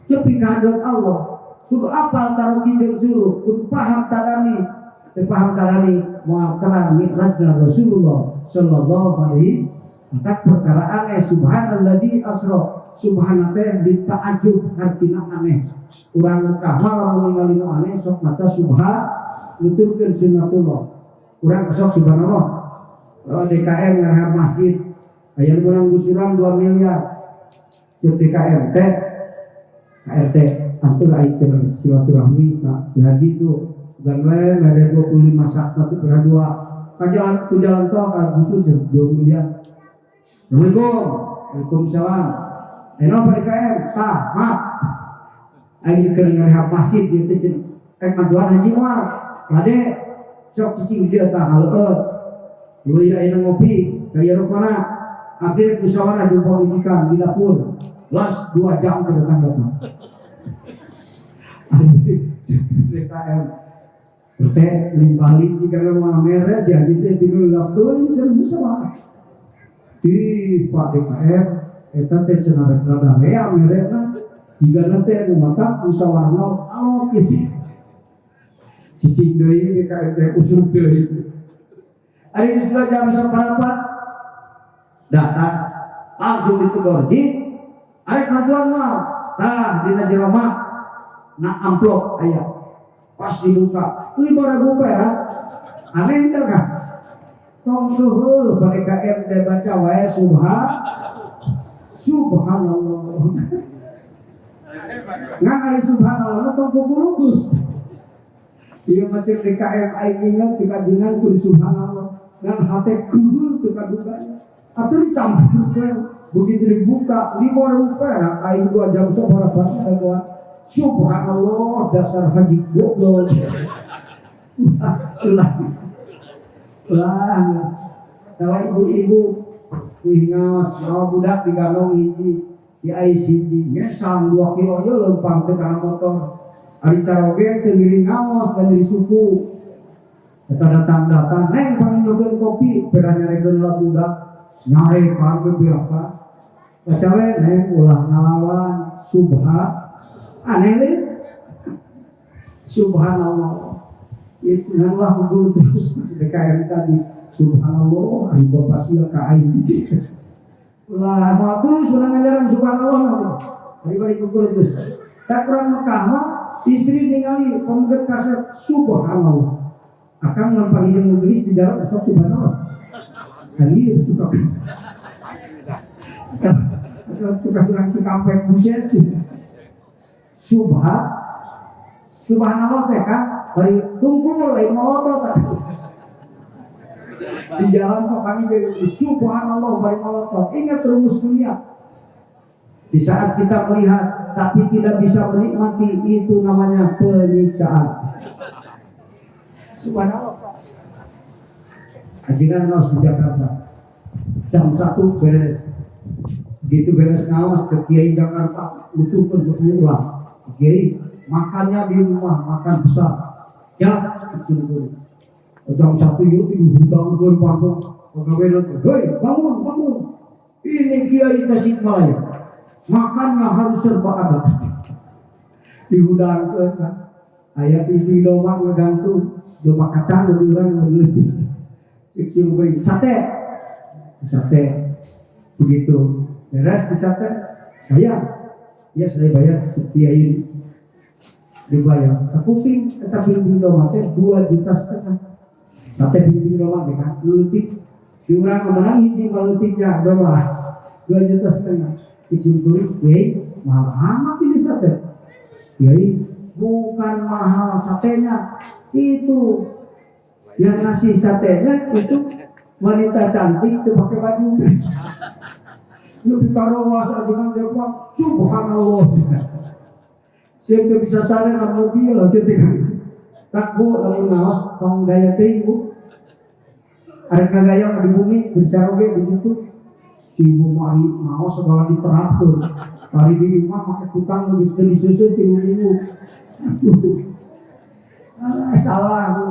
[SPEAKER 1] Lebih kadot Allah. Kudu apal taruki jeung suruh, kudu paham tarani. Paham tarani moal terang Mi'rajna Rasulullah sallallahu alaihi maka perkara aneh subhanalladzi asra. Subhana teh dita'ajub artina aneh. Urang Mekah lamun ningali nu aneh sok maca subha nuturkeun sunnatullah. Urang sok subhanallah. Kalau DKM ngarahap masjid aya urang gusuran 2 miliar. Cek DKM teh KRT atur aya silaturahmi ka haji itu dan lain ada 25 sakna itu berdua kajalan ku jalan tol ka gusur 2 miliar. Assalamualaikum. Waalaikumsalam. Eno PDKM, maaf. Ayo keur ngarehap masjid dieu teh rek ngaduan haji moal. Bade sok cicing dia tah haleueuh. Leuwih aya ngopi, kaya rokona. Abdi rek musyawarah jeung pamajikan di dapur. Las 2 jam ke datang-datang. PDKM. Teh limbali jika mah meres ya gitu tidur laptun jeung musyawarah. Di Pak DKM eta teh cenah rek rada rea merekna jigana teh anu mata musyawarah alok kitu cicing deui DKM teh usuk deui ari geus 2 jam saparapat datang langsung ditegur ji arek ngajuan moal tah dina jero mah na amplop aya pas dibuka 5.000 perak aneh teh kan tong duhur PDKM teh baca wae Subhanallah. Ngan ari subhanallah tong kukulus. Ieu macam DKM aingnya cikajengan ku subhanallah. Ngan hate kuhul teu kaduga. Atuh dicampur ke begitu dibuka 5.000 perak aing 2 jam sabaraha pas subhanallah dasar haji goblok. Lah. Tawa ibu-ibu wih ngaos bawa budak digandong hiji di ICG ngesang 2 kilo ya lempang teh kana motor ari caroge teu ngiring ngaos dan jadi suku eta datang-datang neng panggil nyogeun kopi beda nyarekeun lah budak nyare panggil biasa baca we neng ulah ngalawan subha aneh we subhanallah itu nganlah kudu terus DKM tadi subhanallah, ari bapak sia ka aing di ulah moal tulus ulah ngajaran subhanallah. Ari bari kumpul terus. Tak kurang Mekah mah istri ningali pamungket kasar subhanallah. Akang mun pagi jeung geus di jalan sok subhanallah. Ani suka. Suka surang Cikampek buset. Subhanallah teh kan bari kumpul lain moto tah. Di jalan kok kami jadi subhanallah bari malotot. Ingat rumus dunia. Di saat kita melihat tapi tidak bisa menikmati itu namanya penyiksaan. Subhanallah. Ajikan ngaos di Jakarta. Jam 1 beres. Begitu beres ngaos ke Kiai Jakarta utuhkeun sepuluh. Kiai makannya di rumah makan besar. Ya, kecil. Jam 1 yuk hudang ke panggung pegawai nanti, hei bangun ini Kiai Tasikmalaya makannya harus serba ada dihudang ke kan ayat ibu domang ngegantung domang kacang lebih orang lebih cik beri sate begitu beres di sate bayar ya saya bayar Kiai ini dibayar ke kuping tetapi bimbing doma teh 2,5 juta sate bimbing doma teh kan leutik diurang kemenang hiji baleutiknya doma 2,5 juta kucing kuring mahal amat ini sate yai bukan mahal satenya itu yang ngasih satenya itu wanita cantik itu pakai baju lebih karawas dengan jawab subhanallah siapa bisa sare na mobil gitu kan tak bu lamun ngaos tong gaya teh bu arek gaya di bumi bercara ge begitu si ibu mari ngaos segala diterapkeun hari di imah make kutang geus teu disusun ti ibu salah bu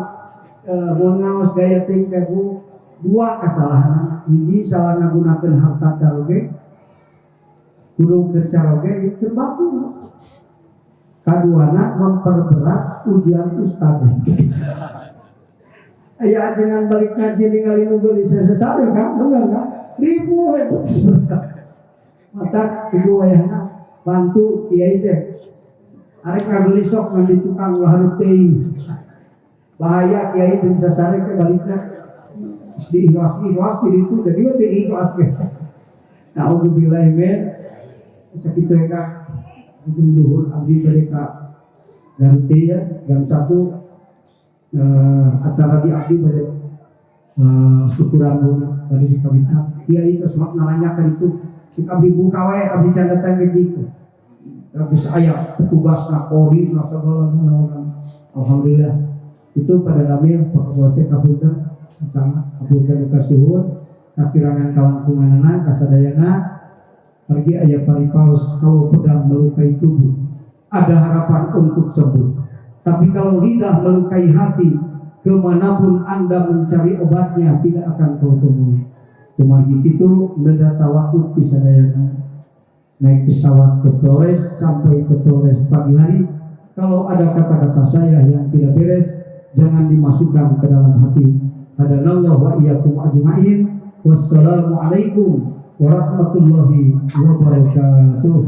[SPEAKER 1] mun ngaos gaya teh bu dua kesalahan hiji salah ngagunakeun harta caroge kudu keur caroge itu baku kaduana memperberat ujian ustad. Aya ajengan balik ngaji ningali nu geuli sesare kan, bener kan? Ribu itu. Mata ibu wayahna bantu kiai teh. Arek ngageuli sok ngan di tukang hareup teuing. Bahaya kiai teu bisa sare ke balikna. Di ikhlas di itu jadi teu ikhlas ge. Nauzubillah min sakitu ka ujung duhur abdi mereka ganti ya jam 1 acara di abdi pada syukuran bunga tadi di kabinat kiai itu semua naranyakan itu si abdi buka wae abdi candatan gaji bisa aya petugas Polri segala alhamdulillah itu pada kami pakose kapunten sangat kapunten kasuhun kakirangan kalangkunganana kasadayana pergi ayah paripaus kalau pedang melukai tubuh ada harapan untuk sembuh tapi kalau lidah melukai hati kemanapun anda mencari obatnya tidak akan kau temui kemarin itu mendata waktu pisadayana naik pesawat ke Flores sampai ke Flores pagi hari kalau ada kata-kata saya yang tidak beres jangan dimasukkan ke dalam hati hadanallahu wa iyyakum ajma'in wassalamualaikum warahmatullahi wabarakatuh.